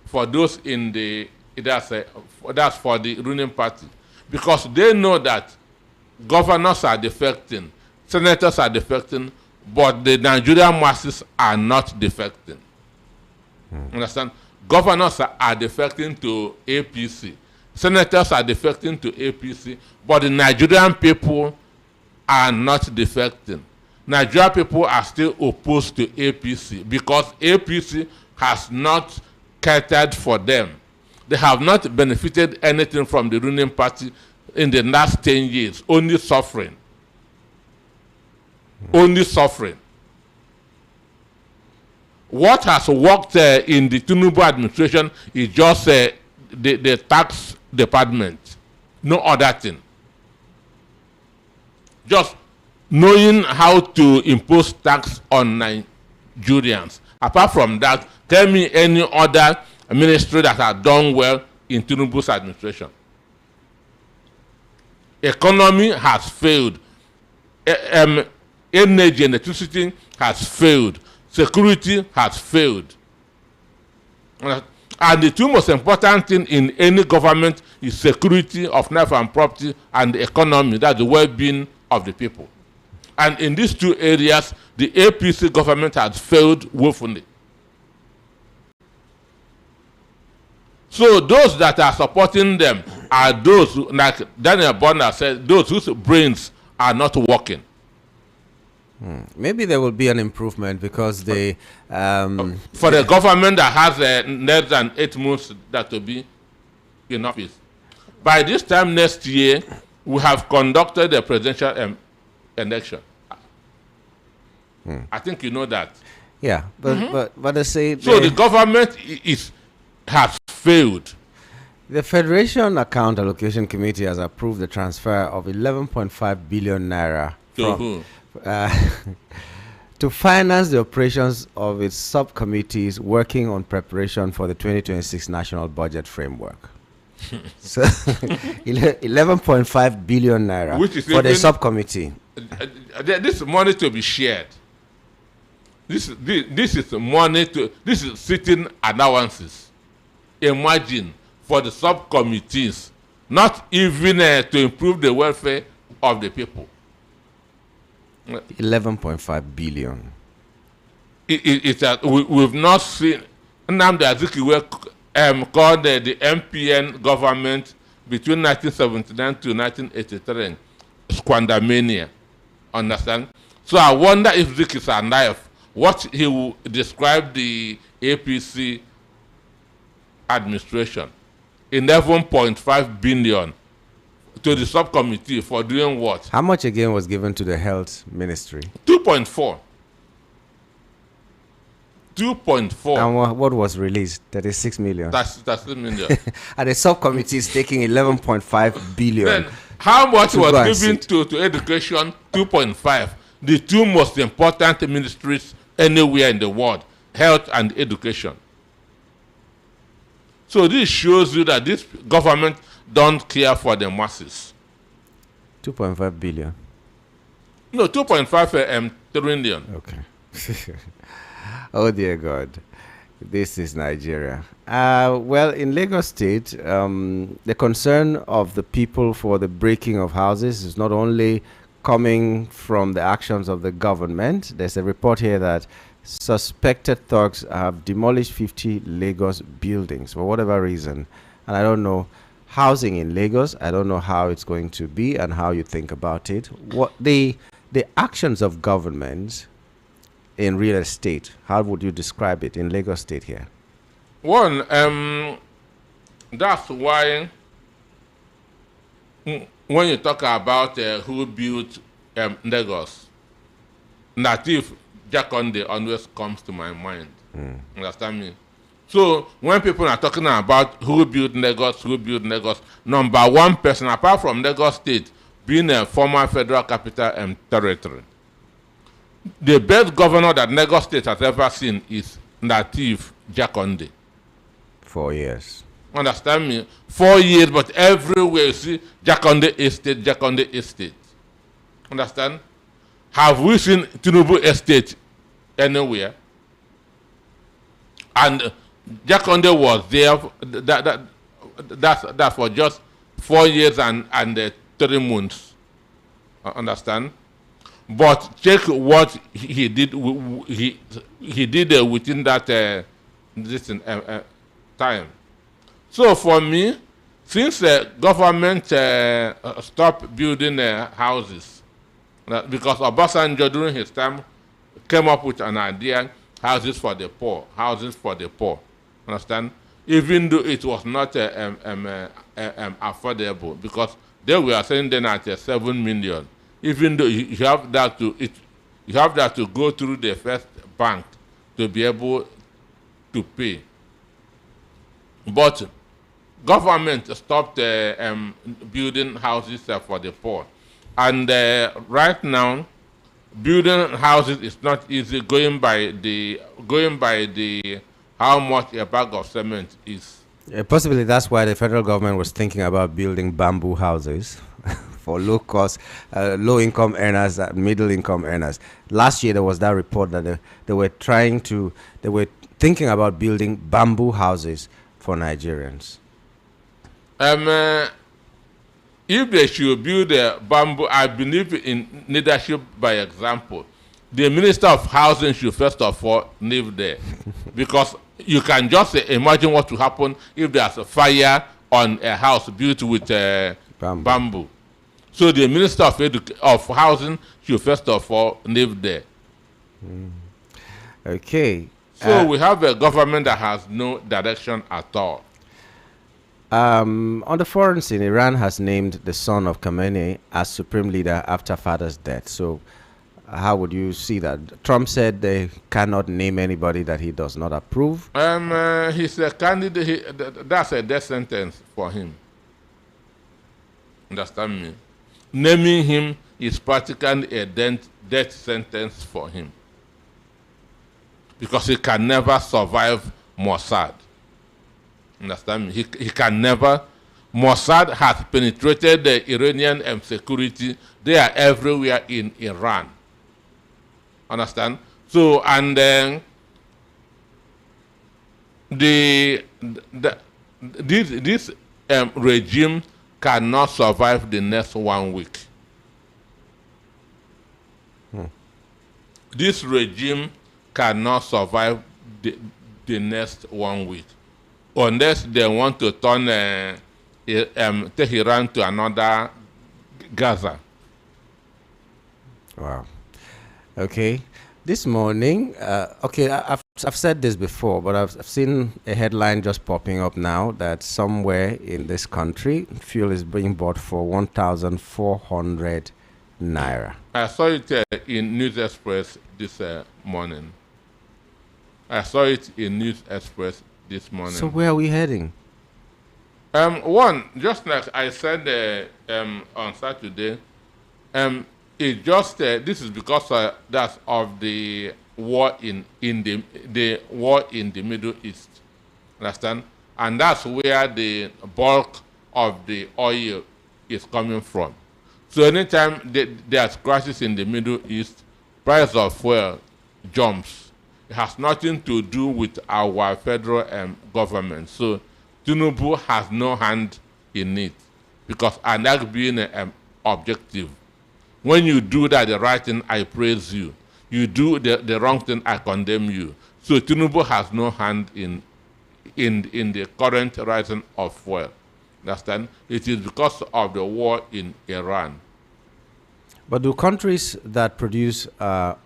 for those in the that's for the ruling party, because they know that governors are defecting, senators are defecting, but the Nigerian masses are not defecting. Understand? Governors are defecting to APC, senators are defecting to APC, but the Nigerian people are not defecting. Nigerian people are still opposed to APC because APC has not catered for them. They have not benefited anything from the ruling party in the last 10 years, only suffering. Only suffering. What has worked in the Tinubu administration is just the tax department, no other thing. just knowing how to impose tax on Nigerians. Apart from that, tell me any other ministry that has done well in Tinubu's administration. Economy has failed. Energy and electricity has failed. Security has failed. And the two most important things in any government is security of life and property and the economy, that's the well-being of the people. And in these two areas, the APC government has failed woefully. So those that are supporting them are those, like Daniel Bonner said, those whose brains are not working. Maybe there will be an improvement because they... for the government that has less than 8 months that will be in office. By this time next year, we have conducted a presidential election. I think you know that. Yeah, but they say... So the government has failed. The Federation Account Allocation Committee has approved the transfer of 11.5 billion naira To who? to finance the operations of its subcommittees working on preparation for the 2026 National Budget Framework. So, 11.5 billion naira Which is for the subcommittee. This money to be shared. This is money to... This is sitting allowances. Imagine, for the subcommittees, not even to improve the welfare of the people. 11.5 billion. We've not seen Nnamdi Azikiwe called the MPN government between 1979 to 1983 squandermania. Understand? So I wonder if Zik is alive, what he will describe the APC administration. 11.5 billion to the subcommittee for doing what? How much again was given to the health ministry? 2.4. 2.4. And what was released? 36 million. That's 6 million. And the subcommittee is taking 11.5 billion. Then how much to was given to education? 2.5. The two most important ministries anywhere in the world, health and education. So this shows you that this government don't care for the masses. 2.5 billion. No, 2.5 trillion. Okay. Oh dear God, this is Nigeria. Well, in Lagos State, the concern of the people for the breaking of houses is not only coming from the actions of the government. There's a report here that suspected thugs have demolished 50 Lagos buildings for whatever reason. And I don't know housing in Lagos. I don't know how it's going to be and how you think about it. What the actions of government in real estate, how would you describe it in Lagos State here? One, that's why when you talk about who built Lagos, Native Jakonde always comes to my mind. Understand me? So when people are talking about who built Lagos, number one person, apart from Lagos State being a former federal capital territory, the best governor that Lagos State has ever seen is Native Jakonde. 4 years. Understand me? 4 years, but everywhere you see Jakonde Estate. Understand? Have we seen Tinubu Estate anywhere? And Jakonde was there. That's for just 4 years and 3 months. Understand? But check what he did. He did within that time. So for me, since the government stopped building houses, because Obasanjo during his time came up with an idea, houses for the poor. Understand? Even though it was not affordable, because they were saying then at 7 million. Even though you have that to go through the first bank to be able to pay. But government stopped building houses for the poor. And right now, building houses is not easy. Going by the how much a bag of cement is. Possibly that's why the federal government was thinking about building bamboo houses for low cost, low income earners, middle income earners. Last year there was that report that they were thinking about building bamboo houses for Nigerians. If they should build a bamboo, I believe in leadership by example. The Minister of Housing should first of all live there, because you can just imagine what will happen if there's a fire on a house built with bamboo. So the Minister of Housing should first of all live there. Okay. So we have a government that has no direction at all. On the foreign scene, Iran has named the son of Khamenei as supreme leader after father's death. So, how would you see that? Trump said they cannot name anybody that he does not approve. He's a candidate. That's a death sentence for him. Understand me? Naming him is practically a death sentence for him, because he can never survive Mossad. Understand me? He can never. Mossad has penetrated the Iranian security. They are everywhere in Iran. Understand? So, and then this regime cannot survive the next 1 week. This regime cannot survive the next 1 week, unless they want to turn Tehran to another Gaza. Wow. Okay. This morning, I've said this before, but I've seen a headline just popping up now that somewhere in this country, fuel is being bought for 1,400 naira. I saw it in News Express this morning. I saw it in News Express this morning. So where are we heading? One, just like I said on Saturday, it just this is because that's of the war in the war in the Middle East. Understand? And that's where the bulk of the oil is coming from. So anytime there's crisis in the Middle East, price of fuel jumps. It has nothing to do with our federal government. So Tinubu has no hand in it, because and that being objective. When you do that, the right thing, I praise you. You do the wrong thing, I condemn you. So Tinubu has no hand in the current rising of fuel. Understand? It is because of the war in Iran. But do countries that produce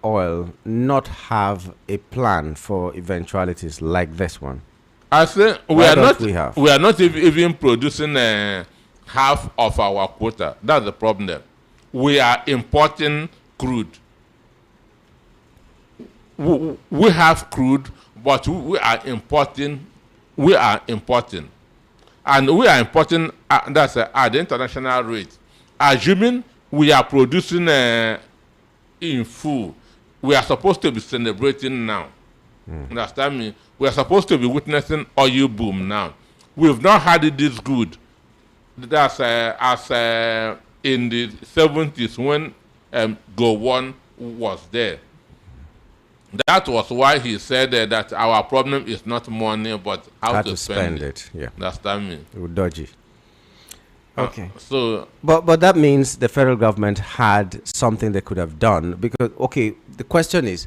oil not have a plan for eventualities like this one? I say we are not even producing half of our quota. That's the problem. We are importing crude. We have crude, but we are importing. And we are importing. That's at the international rate. Assuming we are producing in full, we are supposed to be celebrating now. Understand me? We are supposed to be witnessing oil boom now. We've not had it this good. That's as in the 70s when Gowon was there. That was why he said that our problem is not money, but how to spend it. Yeah, understand me? Dodgy. Okay. But that means the federal government had something they could have done, because the question is,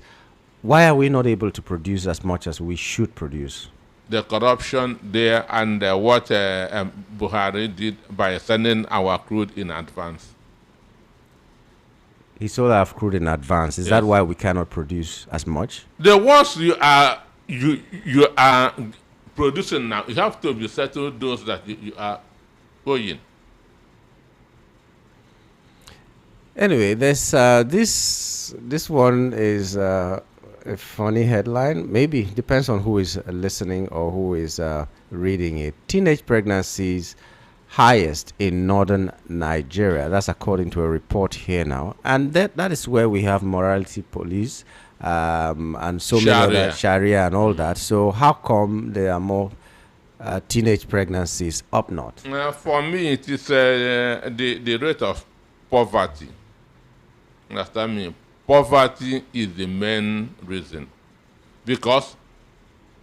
why are we not able to produce as much as we should produce? The corruption there and what Buhari did by sending our crude in advance. He sold our crude in advance. Is that why we cannot produce as much? The ones you are producing now, you have to be settled those that you are going. Anyway, this one is a funny headline. Maybe depends on who is listening or who is reading it. Teenage pregnancies highest in northern Nigeria. That's according to a report here now. And that is where we have morality police and so many other Sharia and all that. So how come there are more teenage pregnancies up north? For me, it is the rate of poverty. Understand me? Poverty is the main reason. Because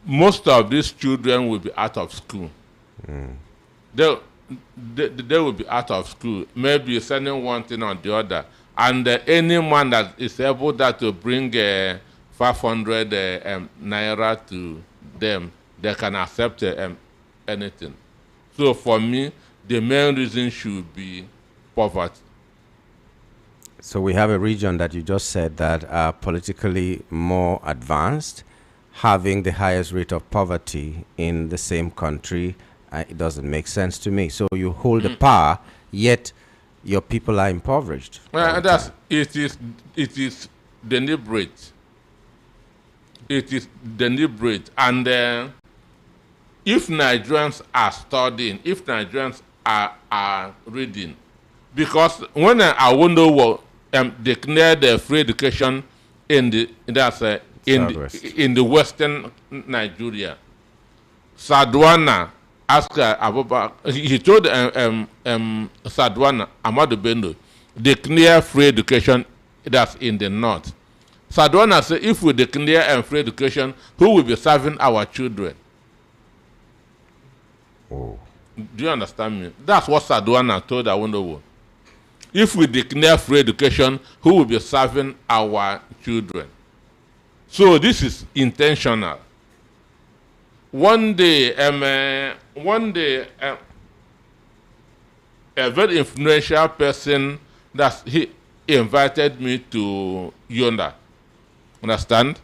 most of these children will be out of school. They will be out of school, maybe sending one thing or the other. And any man that is able to bring 500 naira to them, they can accept anything. So for me, the main reason should be poverty. So we have a region that you just said that are politically more advanced, having the highest rate of poverty in the same country. It doesn't make sense to me. So you hold the power, yet your people are impoverished. It is deliberate. It is deliberate. And if Nigerians are studying, if Nigerians are reading, because when I wonder declared the free education in the western Nigeria, Sadwana asked Abubakar, he told Sadwana Amadu Bello, declare free education that's in the north. Sadwana said, if we declare free education, who will be serving our children? Oh. Do you understand me? That's what Sadwana told Awolowo. If we declare free education, who will be serving our children? So this is intentional. One day, a very influential person he invited me to Yonda. Understand?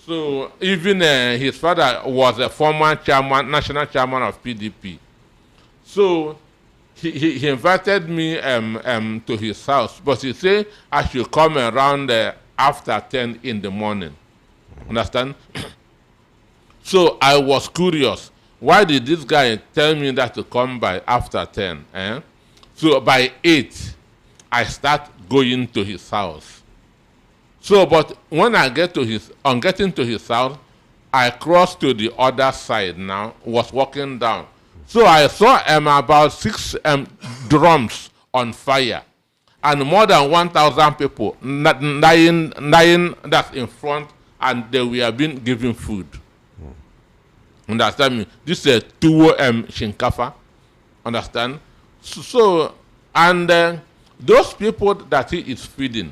So even his father was a former chairman, national chairman of PDP. So he invited me to his house, but he said I should come around after 10 in the morning. Understand? So I was curious. Why did this guy tell me that to come by after 10? So by 8, I start going to his house. So, but when on getting to his house, I crossed to the other side now, was walking down. So I saw about 6 drums on fire, and more than 1,000 people lying that's in front, and they were being given food. Understand me? This is a tuwo shinkafa. Understand? So and those people that he is feeding,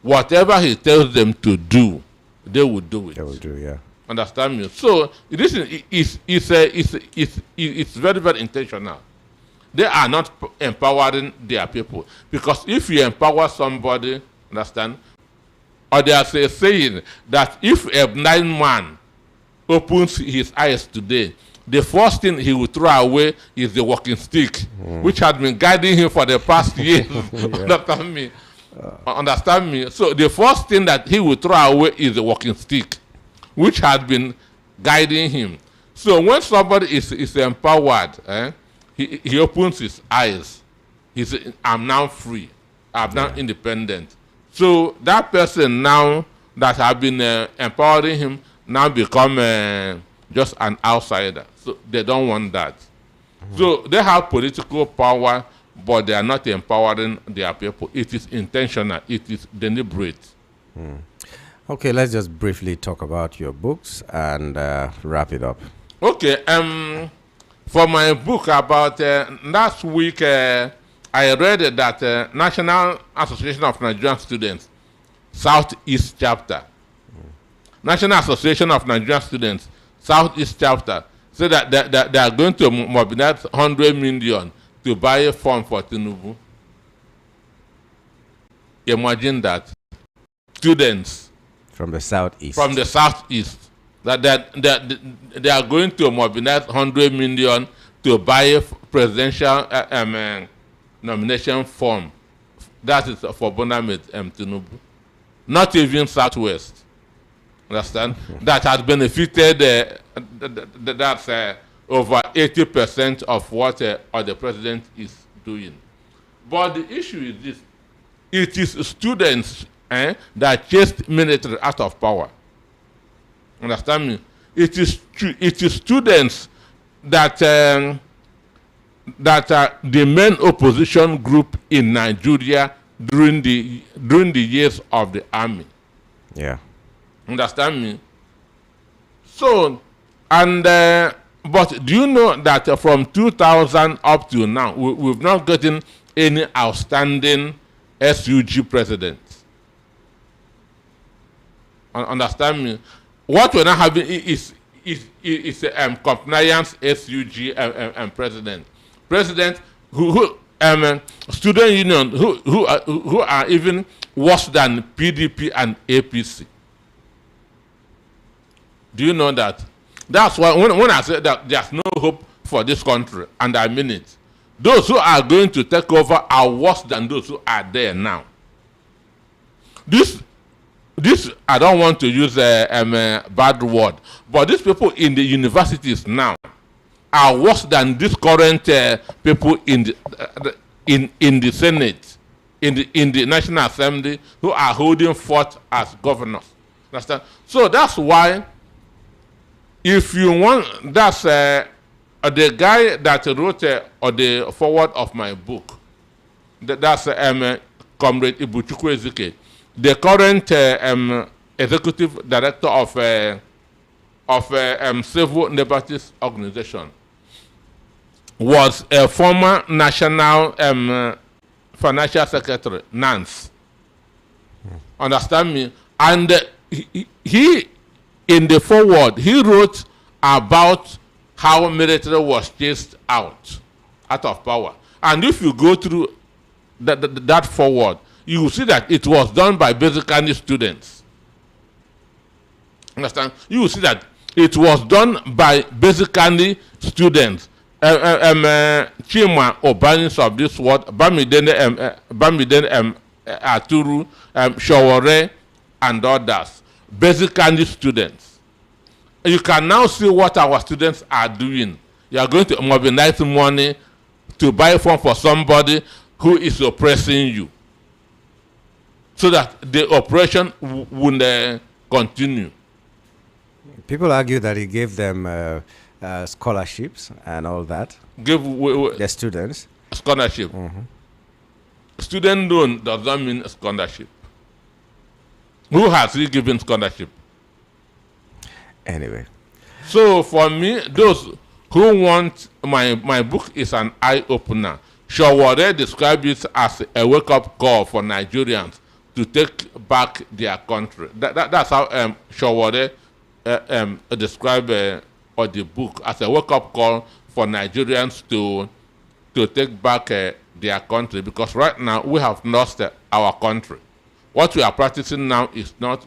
whatever he tells them to do, they will do it. They will do, yeah. Understand me? So this is very, very intentional. They are not empowering their people, because if you empower somebody, understand, or there's a saying that if a blind man opens his eyes today, the first thing he will throw away is the walking stick, which had been guiding him for the past years. Understand me? Understand me? So the first thing that he will throw away is the walking stick, which had been guiding him. So when somebody is empowered, he opens his eyes. He says, I'm now free. I'm now independent. So that person now that have been empowering him now become just an outsider. So they don't want that. So they have political power, but they are not empowering their people. It is intentional. It is deliberate. Okay, let's just briefly talk about your books and wrap it up. Okay. For my book about last week, I read that National Association of Nigerian Students, Southeast Chapter, National Association of Nigerian Students, Southeast Chapter, said that they are going to mobilize 100 million to buy a form for Tinubu. Imagine that. Students from the Southeast. That they are going to mobilize 100 million to buy a presidential nomination form. That is for Bonamit Tinubu. Not even Southwest. Understand? That has benefited over 80% of what the president is doing. But the issue is this: it is students that chased military out of power. Understand me? It is students that that are the main opposition group in Nigeria during the years of the army. Yeah. Understand me? So, and but do you know that from 2000 up to now, we've not gotten any outstanding SUG presidents? Understand me? What we're not having is a compliance SUG president who student union who are even worse than PDP and APC. Do you know that? That's why when I say that there's no hope for this country, and I mean it, those who are going to take over are worse than those who are there now. This I don't want to use a bad word, but these people in the universities now are worse than these current people in the Senate, in the National Assembly, who are holding forth as governors. Understand? So that's why, if you want, that's the guy that wrote the forward of my book. That's Comrade Ibuchukwu Ezike, the current executive director of Civil Liberties Organization, was a former national financial secretary, Nance. Understand me? And he, in the foreword, he wrote about how military was chased out of power. And if you go through that foreword, you will see that it was done by basically students. Understand? You will see that it was done by basically students. Chima Obanis of this word, Bamidene Aturu, Shawore, and others. Basically students. You can now see what our students are doing. You are going to mobilize money to buy phone for somebody who is oppressing you, so that the oppression would continue. People argue that he gave them scholarships and all that. Give the students scholarship. Mm-hmm. Student loan does not mean scholarship. Who has he given scholarship? Anyway. So for me, those who want my book is an eye opener. Shawore described it as a wake up call for Nigerians to take back their country. That's how Shawore described or the book, as a wake up call for Nigerians to take back their country, because right now we have lost our country. What we are practicing now is not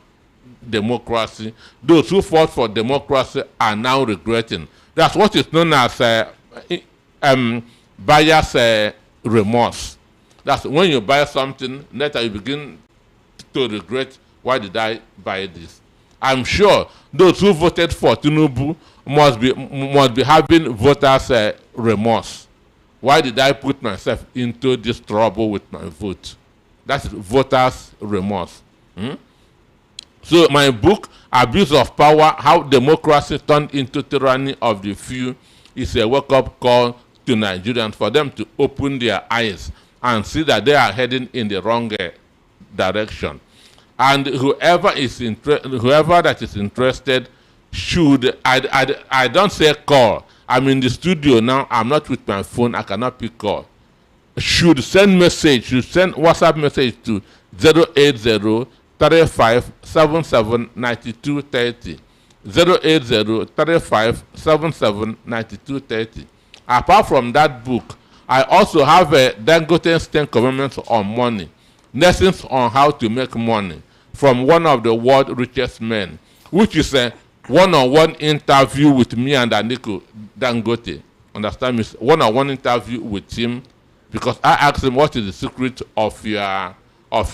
democracy. Those who fought for democracy are now regretting. That's what is known as buyer's remorse. That's when you buy something, later you begin to regret, why did I buy this? I'm sure those who voted for Tinubu must be having voters remorse. Why did I put myself into this trouble with my vote? That's voters remorse. So my book, Abuse of Power, How Democracy Turned into Tyranny of the Few, is a wake-up call to Nigerians for them to open their eyes and see that they are heading in the wrong direction. And whoever that is interested should, I don't say call. I'm in the studio now. I'm not with my phone. I cannot pick call. Should send WhatsApp message to 080 35 77 92 30. 080 35 77 92 30. Apart from that book, I also have a Dangote's 10 Commandments on money, lessons on how to make money, from one of the world's richest men, which is a one-on-one interview with me and Aliko Dangote. Understand me? One-on-one interview with him, because I asked him what is the secret of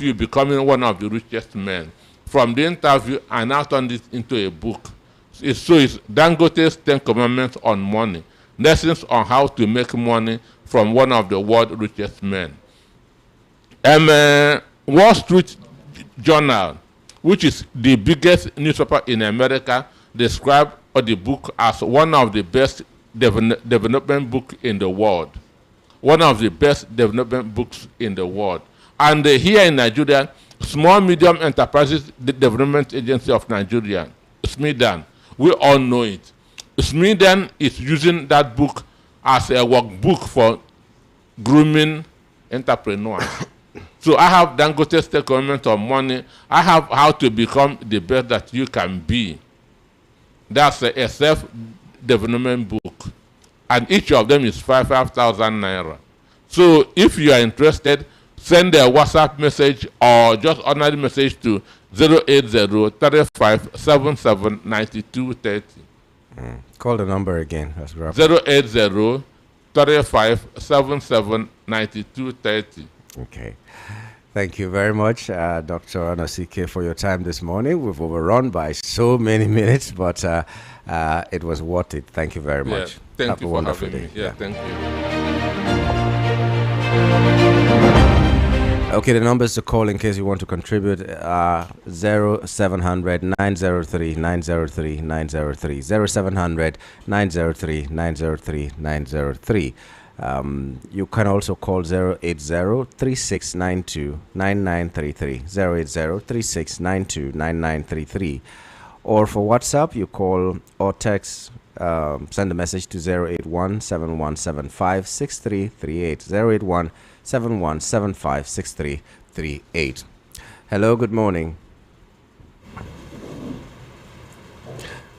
you becoming one of the richest men. From the interview, I now turned it into a book. It's Dangote's 10 Commandments on money. lessons on how to make money from one of the world's richest men. Wall Street Journal, which is the biggest newspaper in America, described the book as one of the best development books in the world. One of the best development books in the world. And here in Nigeria, Small Medium Enterprises Development Agency of Nigeria, SMEDAN, we all know it. SMEDAN is using that book as a workbook for grooming entrepreneurs. So I have Dangote's statement on money. I have how to become the best that you can be. That's a self-development book. And each of them is 5,000 naira. So if you are interested, send a WhatsApp message or just ordinary message to 080-3577-9230. Call the number again. 080-3577-9230. Okay. Thank you very much, Dr. Anosike, for your time this morning. We've overrun by so many minutes, but it was worth it. Thank you very much. Thank Have you a for wonderful having day. me. Thank you. Okay, the numbers to call in case you want to contribute are 0700 903 903 903 0700 903 903 903. You can also call 080-3692-9933 080-3692-9933, or for WhatsApp you call or text, send a message to 081-7175-6338 081-7175-6338. Hello, good morning.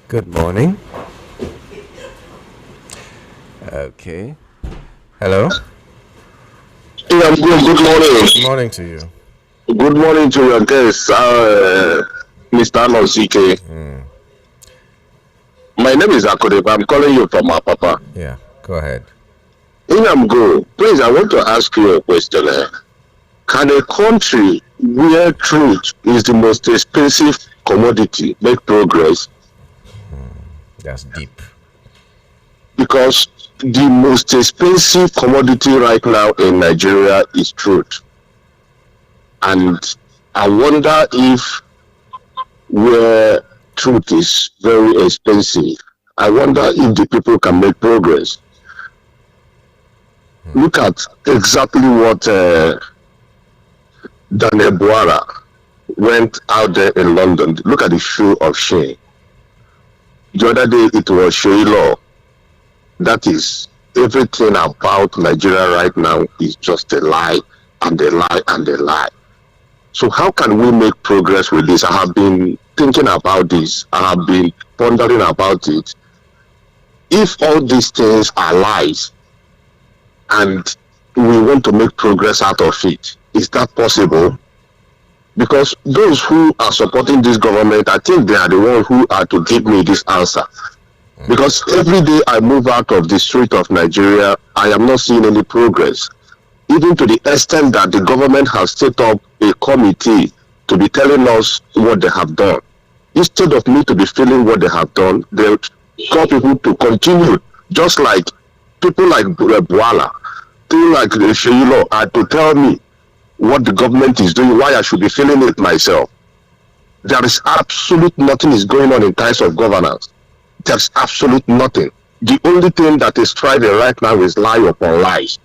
Good morning. Okay. Hello. Yeah, good morning. Good morning to you. Good morning to your guest, Mr. Anosike. My name is Akodeba. I'm calling you from Apapa. Yeah, go ahead. Inyamgo, please, I want to ask you a question. Can a country where truth is the most expensive commodity make progress? That's deep. Because the most expensive commodity right now in Nigeria is truth. And I wonder if where truth is very expensive, I wonder if the people can make progress. Look at exactly what Daniel Bwala went out there in London. Look at the show of shame. The other day it was Shei Law. That is, everything about Nigeria right now is just a lie and a lie and a lie. So how can we make progress with this? I have been thinking about this. I have been pondering about it. If all these things are lies and we want to make progress out of it, is that possible? Because those who are supporting this government, I think they are the ones who are to give me this answer. Because every day I move out of the street of Nigeria, I am not seeing any progress. Even to the extent that the government has set up a committee to be telling us what they have done. Instead of me to be feeling what they have done, they call people to continue. Just like people like Bwala, people like Sheilo are to tell me what the government is doing, why I should be feeling it myself. There is absolute nothing is going on in terms of governance. There's absolute nothing. The only thing that is thriving right now is lie upon lies.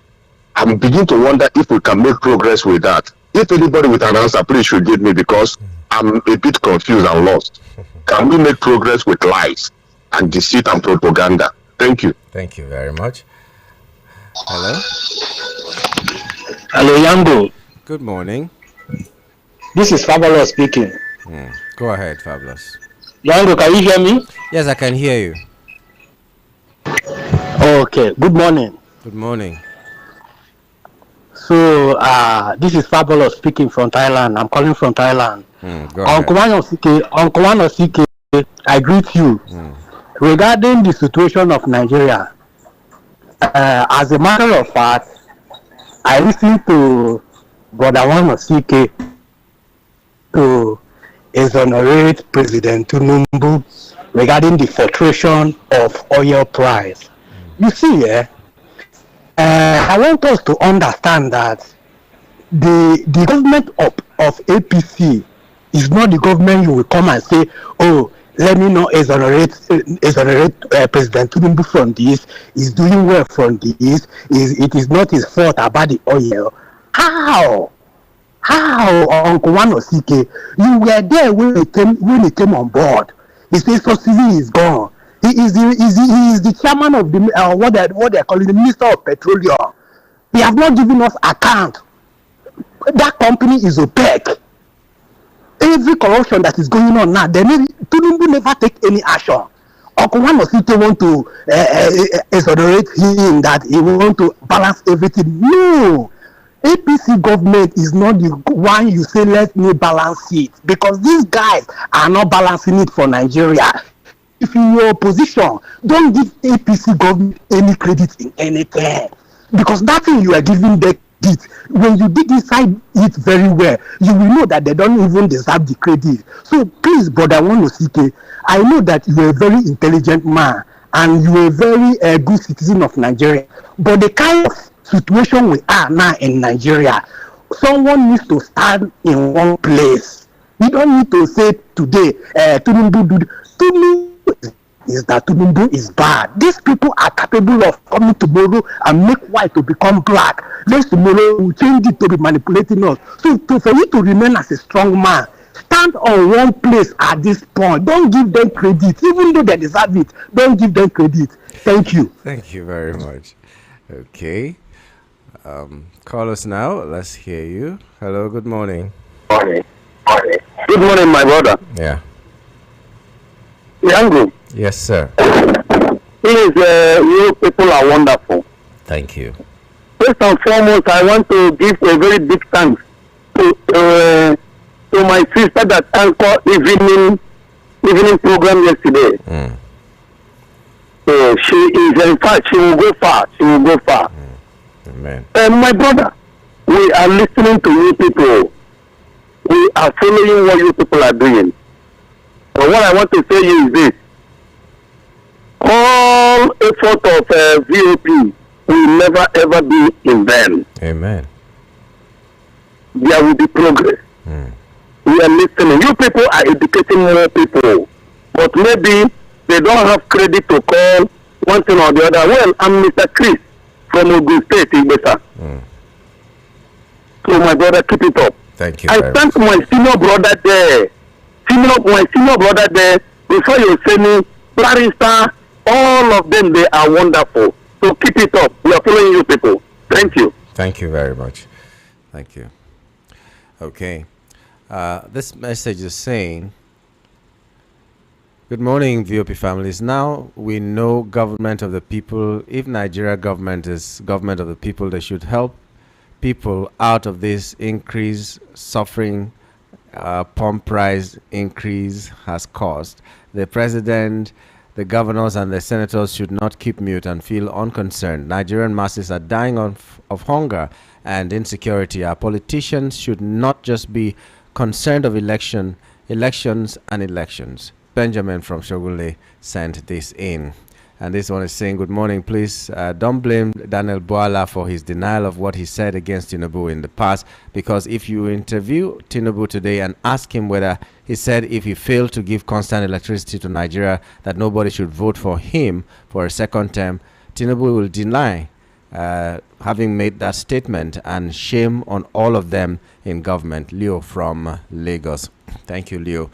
I'm beginning to wonder if we can make progress with that. If anybody with an answer, please should give me, because I'm a bit confused and lost. Can we make progress with lies and deceit and propaganda? Thank you. Thank you very much. Hello. Hello, Yango. Good morning. This is Fabulous speaking. Go ahead, Fabulous. Yango, can you hear me? Yes, I can hear you. Okay, good morning. Good morning. So, this is Fabulous speaking from Thailand. I'm calling from Thailand. Go ahead. Uncle Wanosike, I greet you. Regarding the situation of Nigeria, as a matter of fact, I listened to Brother Wanosike to exonerate President Tinubu regarding the fluctuation of oil price. You see, I want us to understand that the government of APC is not the government you will come and say, oh, let me not exonerate President Tinubu from this. He's doing well from this. It is not his fault about the oil. How? How, Uncle Wanosike? You were there when he came on board. He said subsidy is gone. He is the chairman of the what they're calling the Minister of Petroleum. They have not given us account. That company is opaque. Every corruption that is going on now, Tinubu never take any action. Uncle Wanosike want to exonerate him that he want to balance everything. No. APC government is not the one you say let me balance it, because these guys are not balancing it for Nigeria. If in your opposition, don't give APC government any credit in anything, because that thing you are giving them credit, when you dig inside it very well, you will know that they don't even deserve the credit. So please, brother Wanosike, I know that you are a very intelligent man and you are a very good citizen of Nigeria, but the kind of situation we are now in Nigeria, someone needs to stand in one place. We don't need to say today, Tinubu is bad. These people are capable of coming tomorrow and make white to become black. Next tomorrow will change it to be manipulating us. So for you to remain as a strong man, stand on one place at this point. Don't give them credit, even though they deserve it. Don't give them credit. Thank you. Thank you very much. Okay. Call us now. Let's hear you. Hello, good morning. Morning. Good morning, my brother. Yeah. Yangu, Yes, sir. please, you people are wonderful. Thank you. First and foremost, I want to give a very big thanks to my sister that anchored evening program yesterday. So she is, in fact, she will go far. Amen. My brother, we are listening to you people. We are following what you people are doing. But what I want to say is this. All effort of VOP will never ever be in vain. Amen. There will be progress. We are listening. You people are educating more people. But maybe they don't have credit to call one thing or the other. Well, I'm Mr. Chris from Ogun State, Igbesa. So my brother, keep it up. Thank you. I thank my senior brother there. My senior brother there, before you say me, Barrister, all of them, they are wonderful. So keep it up. We are following you people. Thank you. Thank you very much. Thank you. Okay. This message is saying, good morning, VOP families. Now we know government of the people. If Nigeria government is government of the people, they should help people out of this increase suffering pump price increase has caused. The president, the governors, and the senators should not keep mute and feel unconcerned. Nigerian masses are dying of hunger and insecurity. Our politicians should not just be concerned of elections. Benjamin from Shogunle sent this in. And this one is saying, good morning, please don't blame Daniel Bwala for his denial of what he said against Tinubu in the past, because if you interview Tinubu today and ask him whether he said if he failed to give constant electricity to Nigeria that nobody should vote for him for a second term, Tinubu will deny having made that statement, and shame on all of them in government. Leo from Lagos. Thank you, Leo,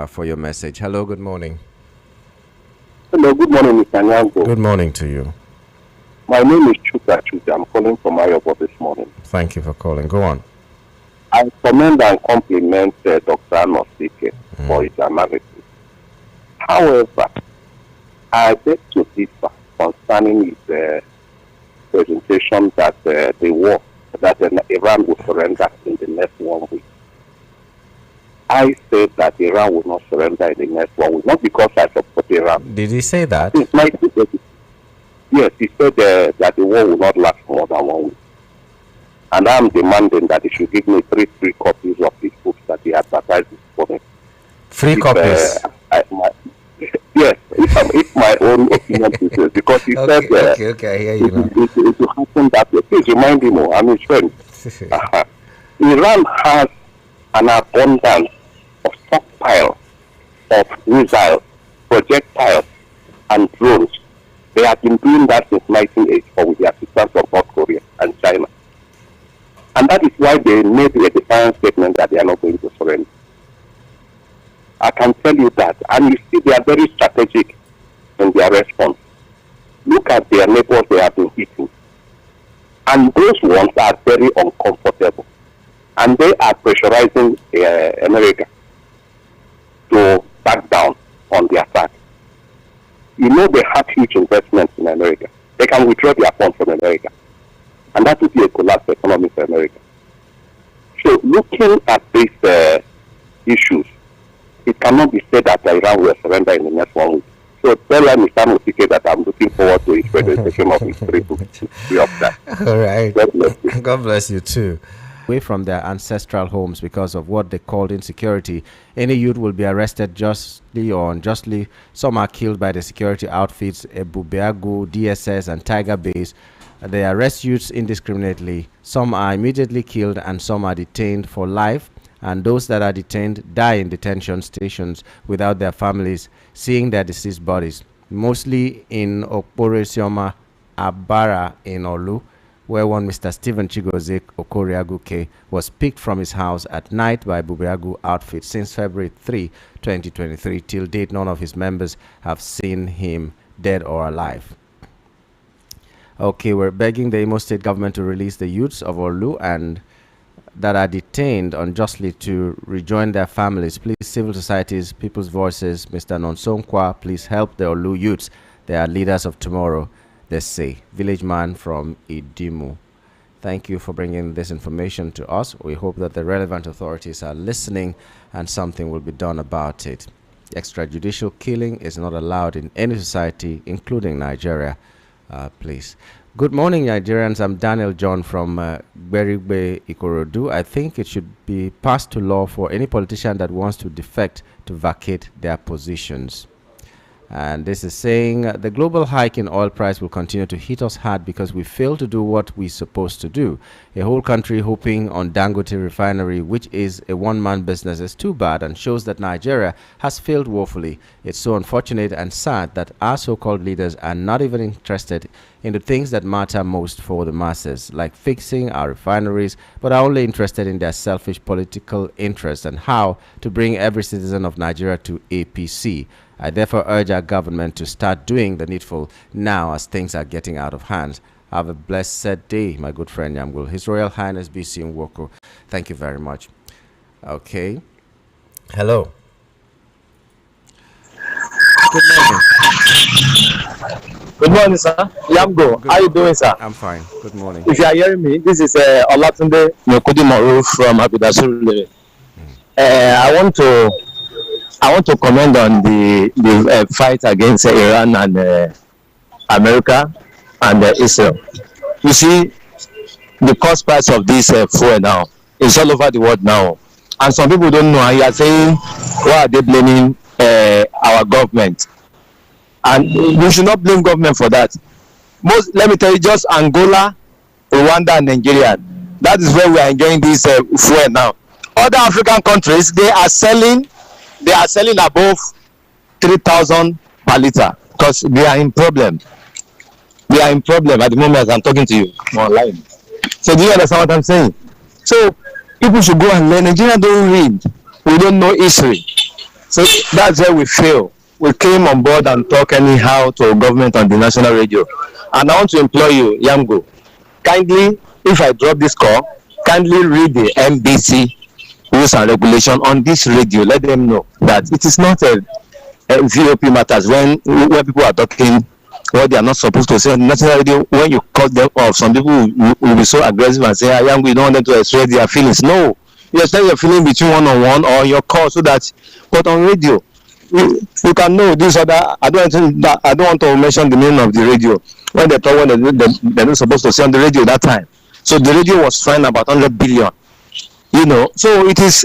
for your message. Hello, good morning. Hello, good morning, Mr. Aniagolu. Good morning to you. My name is Chuka. I'm calling from Ayobo this morning. Thank you for calling. Go on. I commend and compliment Dr. Anosike for his analysis. However, I beg to differ concerning his presentation that the war that Iran will surrender in the next 1 week. I said that Iran will not surrender in the next 1 week, not because I support Iran. Did he say that? Yes, he said that the war will not last more than 1 week. And I'm demanding that he should give me three free copies of his books that he advertised this morning. Free copies? Yes, Yes, if my own opinion is this, because he said Okay, I hear you now. it will happen that way. Please remind him, I'm his friend. Iran has an abundance of stockpile of missiles, projectiles, and drones. They have been doing that since 1984 with the assistance of North Korea and China. And that is why they made a defiant statement that they are not going to surrender. I can tell you that. And you see, they are very strategic in their response. Look at their neighbors they have been hitting. And those ones are very uncomfortable. And they are pressurizing America to back down on the attack. You know they have huge investments in America. They can withdraw their funds from America. And that would be a collapsed economy for America. So looking at these issues, it cannot be said that Iran will surrender in the next 1 week. So tell Mr. Mosike that I'm looking forward to his presentation of history to free of that. All right. God bless you. God bless you too. Away from their ancestral homes because of what they called insecurity. Any youth will be arrested justly or unjustly. Some are killed by the security outfits, Bwala, DSS, and Tiger Base. They arrest youths indiscriminately. Some are immediately killed and some are detained for life. And those that are detained die in detention stations without their families seeing their deceased bodies, mostly in Oporesioma Abara in Olu, where one Mr. Stephen Chigozie Okoriaguke was picked from his house at night by Bwala outfit. Since February 3, 2023, till date, none of his members have seen him dead or alive. Okay, we're begging the Imo State government to release the youths of Olu and that are detained unjustly to rejoin their families. Please, civil societies, people's voices, Mr. Nonsonkwa, please help the Olu youths. They are leaders of tomorrow, they say. Village man from Idimu. Thank you for bringing this information to us. We hope that the relevant authorities are listening and something will be done about it. Extrajudicial killing is not allowed in any society, including Nigeria. Please. Good morning, Nigerians. I'm Daniel John from Berigbe, Ikorodu. I think it should be passed to law for any politician that wants to defect to vacate their positions. And this is saying the global hike in oil price will continue to hit us hard because we fail to do what we're supposed to do. A whole country hoping on Dangote refinery, which is a one-man business, is too bad and shows that Nigeria has failed woefully. It's so unfortunate and sad that our so-called leaders are not even interested in the things that matter most for the masses, like fixing our refineries, but are only interested in their selfish political interests and how to bring every citizen of Nigeria to APC. I therefore urge our government to start doing the needful now as things are getting out of hand. Have a blessed day, my good friend Yamgul. His Royal Highness BC Nwoko. Thank you very much. Okay. Hello. Good morning. Good morning, sir. Yamgo, how you doing, sir? I'm fine. Good morning. If you are hearing me, this is Olatunde Nyokudimoru from Abidasuru. I want to comment on the fight against Iran and America and Israel. You see, the cost price of this fuel now is all over the world now, and some people don't know. And you are saying, why are they blaming our government? And we should not blame government for that. Let me tell you, just Angola, Rwanda, and Nigeria. That is where we are enjoying this fuel now. Other African countries, they are selling above 3,000 per liter because they are in problem. They are in problem at the moment as I'm talking to you online. So do you understand what I'm saying? So people should go and learn. Nigeria don't read. We don't know history. So that's where we fail. We came on board and talk anyhow to our government on the national radio. And I want to implore you, Yamgo, kindly, if I drop this call, kindly read the MBC rules and regulation on this radio. Let them know that it is not a VOP matters when people are talking what they are not supposed to say on the national radio. When you cut them off, some people will be so aggressive and say, Yamgo, you don't want them to express their feelings. No, you express your feeling between one-on-one or your call so that, but on radio, you can know this other. I don't want to mention the name of the radio when they talk what they're not supposed to say on the radio that time. So the radio was fined about 100 billion. You know, so it is.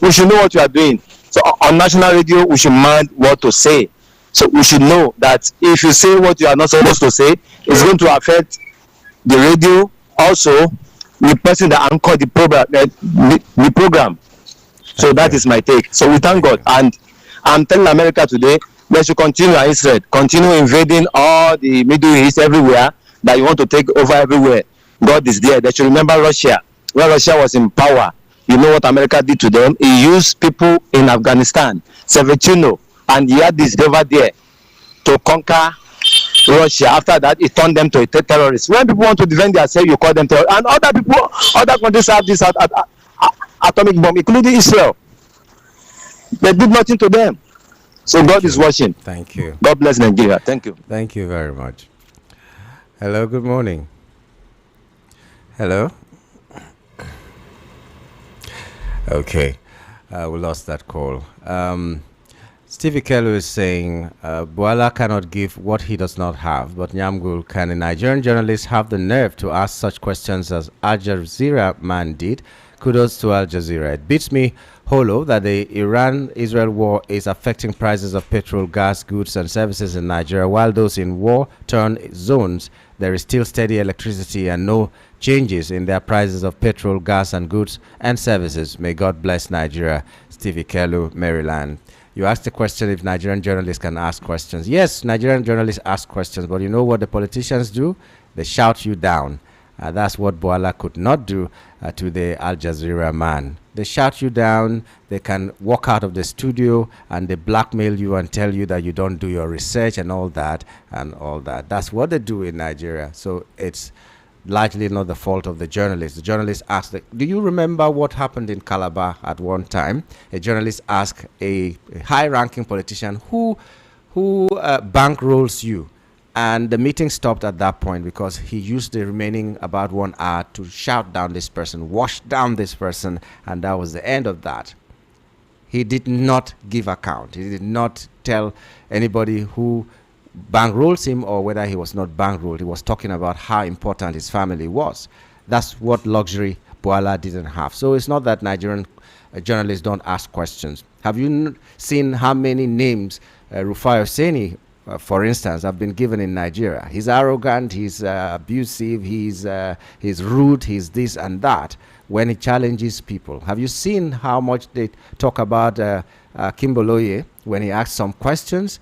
We should know what you are doing. So on national radio, we should mind what to say. So we should know that if you say what you are not supposed to say, it's going to affect the radio, also the person that anchored the program. The program. So that is my take. So we thank God, and I'm telling America today, they should continue, Israel, continue invading all the Middle East, everywhere that you want to take over everywhere. God is there. They should remember Russia. When Russia was in power, you know what America did to them? He used people in Afghanistan, Severino, and he had this over there to conquer Russia. After that, he turned them to terrorists. When people want to defend themselves, you call them terrorists. And other people, other countries have this atomic bomb, including Israel. They did nothing to them. So God is watching. Thank you. God bless Nigeria. Thank you. Thank you very much. Hello, good morning. Hello? Okay, we lost that call. Stevie Kelu is saying, Bwala cannot give what he does not have, but Nyamgul, can a Nigerian journalist have the nerve to ask such questions as Al Jazeera man did? Kudos to Al Jazeera. It beats me hollow that the Iran-Israel war is affecting prices of petrol, gas, goods, and services in Nigeria, while those in war-torn zones, there is still steady electricity and no changes in their prices of petrol, gas, and goods and services. May God bless Nigeria. Stevie Kelu, Maryland. You asked the question if Nigerian journalists can ask questions. Yes, Nigerian journalists ask questions, but you know what the politicians do? They shout you down. That's what Bwala could not do to the Al Jazeera man. They shout you down, they can walk out of the studio, and they blackmail you and tell you that you don't do your research and all that and all that. That's what they do in Nigeria. So it's largely not the fault of the journalists. The journalists asked, do you remember what happened in Calabar at one time? A journalist asked a high-ranking politician, who bankrolls you? And the meeting stopped at that point because he used the remaining about 1 hour to shout down this person, wash down this person, and that was the end of that. He did not give account. He did not tell anybody who bankrolls him or whether he was not bankrolled. He was talking about how important his family was. That's what luxury Bwala didn't have. So it's not that Nigerian journalists don't ask questions. Have you seen how many names Rufai Hosseini, for instance, have been given in Nigeria? He's arrogant, he's abusive, he's rude, he's this and that when he challenges people. Have you seen how much they talk about Kimboloye when he asks some questions?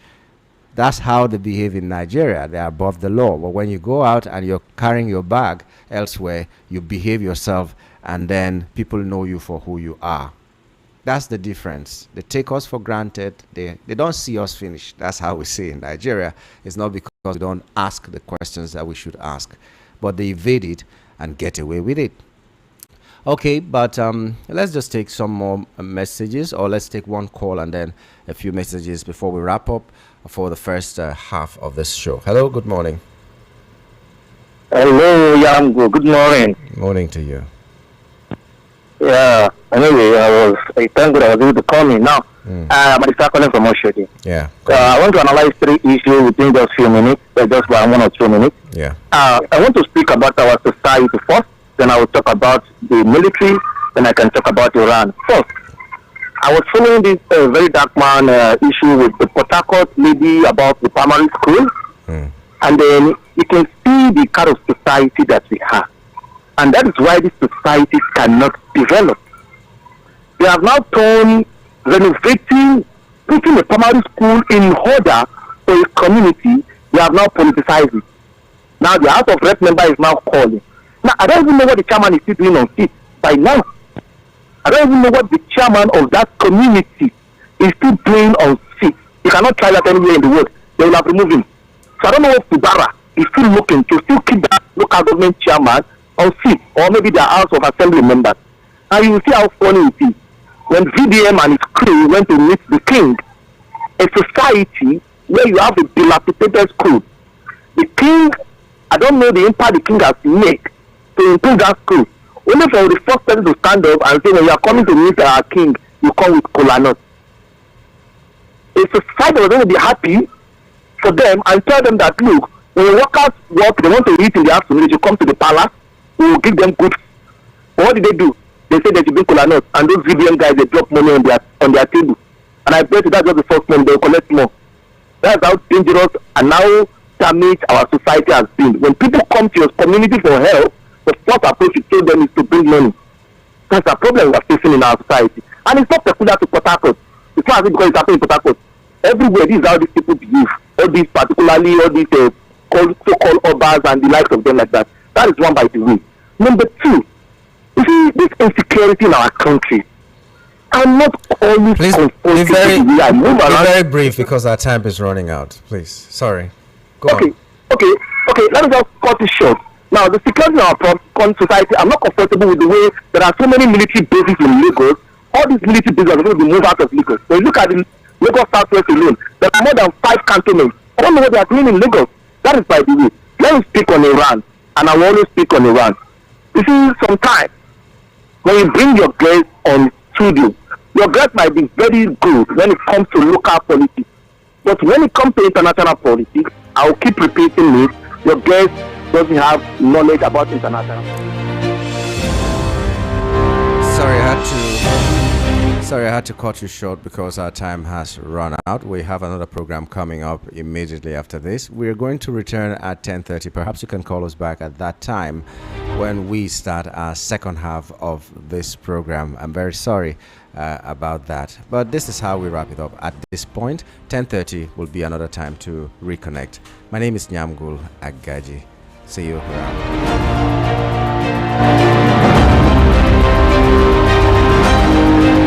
That's how they behave in Nigeria. They are above the law. But when you go out and you're carrying your bag elsewhere, you behave yourself, and then people know you for who you are. That's the difference. They take us for granted. They don't see us finish. That's how we see in Nigeria. It's not because we don't ask the questions that we should ask, but they evade it and get away with it. Okay, but let's just take some more messages, or let's take one call and then a few messages before we wrap up for the first half of this show. Hello, good morning. Hello, Yamgo. Good morning. Morning to you. Yeah. Anyway, I thank God I was able to call me now. I'm calling from Oshodi. Yeah. I want to analyze 3 issues within just few minutes, just by 1 or 2 minutes. Yeah. I want to speak about our society first. Then I will talk about the military. Then I can talk about Iran. First, I was following this very dark man issue with the Port Harcourt lady about the primary school. And then you can see the kind of society that we have. And that is why this society cannot develop. They have now turned renovating, putting a primary school in order for a community. They have now politicized it. Now the House of Rep member is now calling. Now I don't even know what the chairman is still doing on seat by now. I don't even know what the chairman of that community is still doing on seat. You cannot try that anywhere in the world. They will have removed him. So I don't know what Fubara is still looking to still keep that local government chairman on seat, or maybe the House of Assembly members. And you will see how funny it is. When VDM and his crew went to meet the king, a society where you have a dilapidated school, the king, I don't know the impact the king has made to improve that school. Only for the first person to stand up and say, when you are coming to meet our king, you come with cola nut. A society was going to be happy for them and tell them that, look, when the workers work, they want to eat in the afternoon, they should come to the palace, we will give them good. But what did they do? They said they should bring cola nut, and those VDM guys, they drop money on their table. And I bet that's just the first money, they will collect more. That's how dangerous and how damaged our society has been. When people come to your community for help, the first approach you tell them is to bring money. That's the problem we are facing in our society. And it's not peculiar to Port Harcourt. It's not as if because it's happening in Port Harcourt. Everywhere, this is how these people behave. All these, particularly all these so-called urbans and the likes of them like that. That is one by the way. Number two, you see, this insecurity in our country. I'm not always Please comfortable be very, with the way I move be around. very brief because our time is running out. Please, sorry. Go on. Okay. Let me just cut it short. Now, the security in our society, I'm not comfortable with the way there are so many military bases in Lagos. All these military bases are going to be moved out of Lagos. When you look at the Lagos Southwest alone, there are more than 5 cantonments. I don't know what they are doing in Lagos. That is by the way. Let me speak on Iran, and I will always speak on Iran. You see, sometimes when you bring your guests on studio, your guests might be very good when it comes to local politics. But when it comes to international politics, I will keep repeating it. Your guest doesn't have knowledge about international. Sorry, I had to cut you short because our time has run out. We have another program coming up immediately after this. We're going to return at 10:30. Perhaps you can call us back at that time when we start our second half of this program. I'm very sorry about that, but this is how we wrap it up at this point. 10:30 will be another time to reconnect. My name is Nyamgul Agaji. See you around.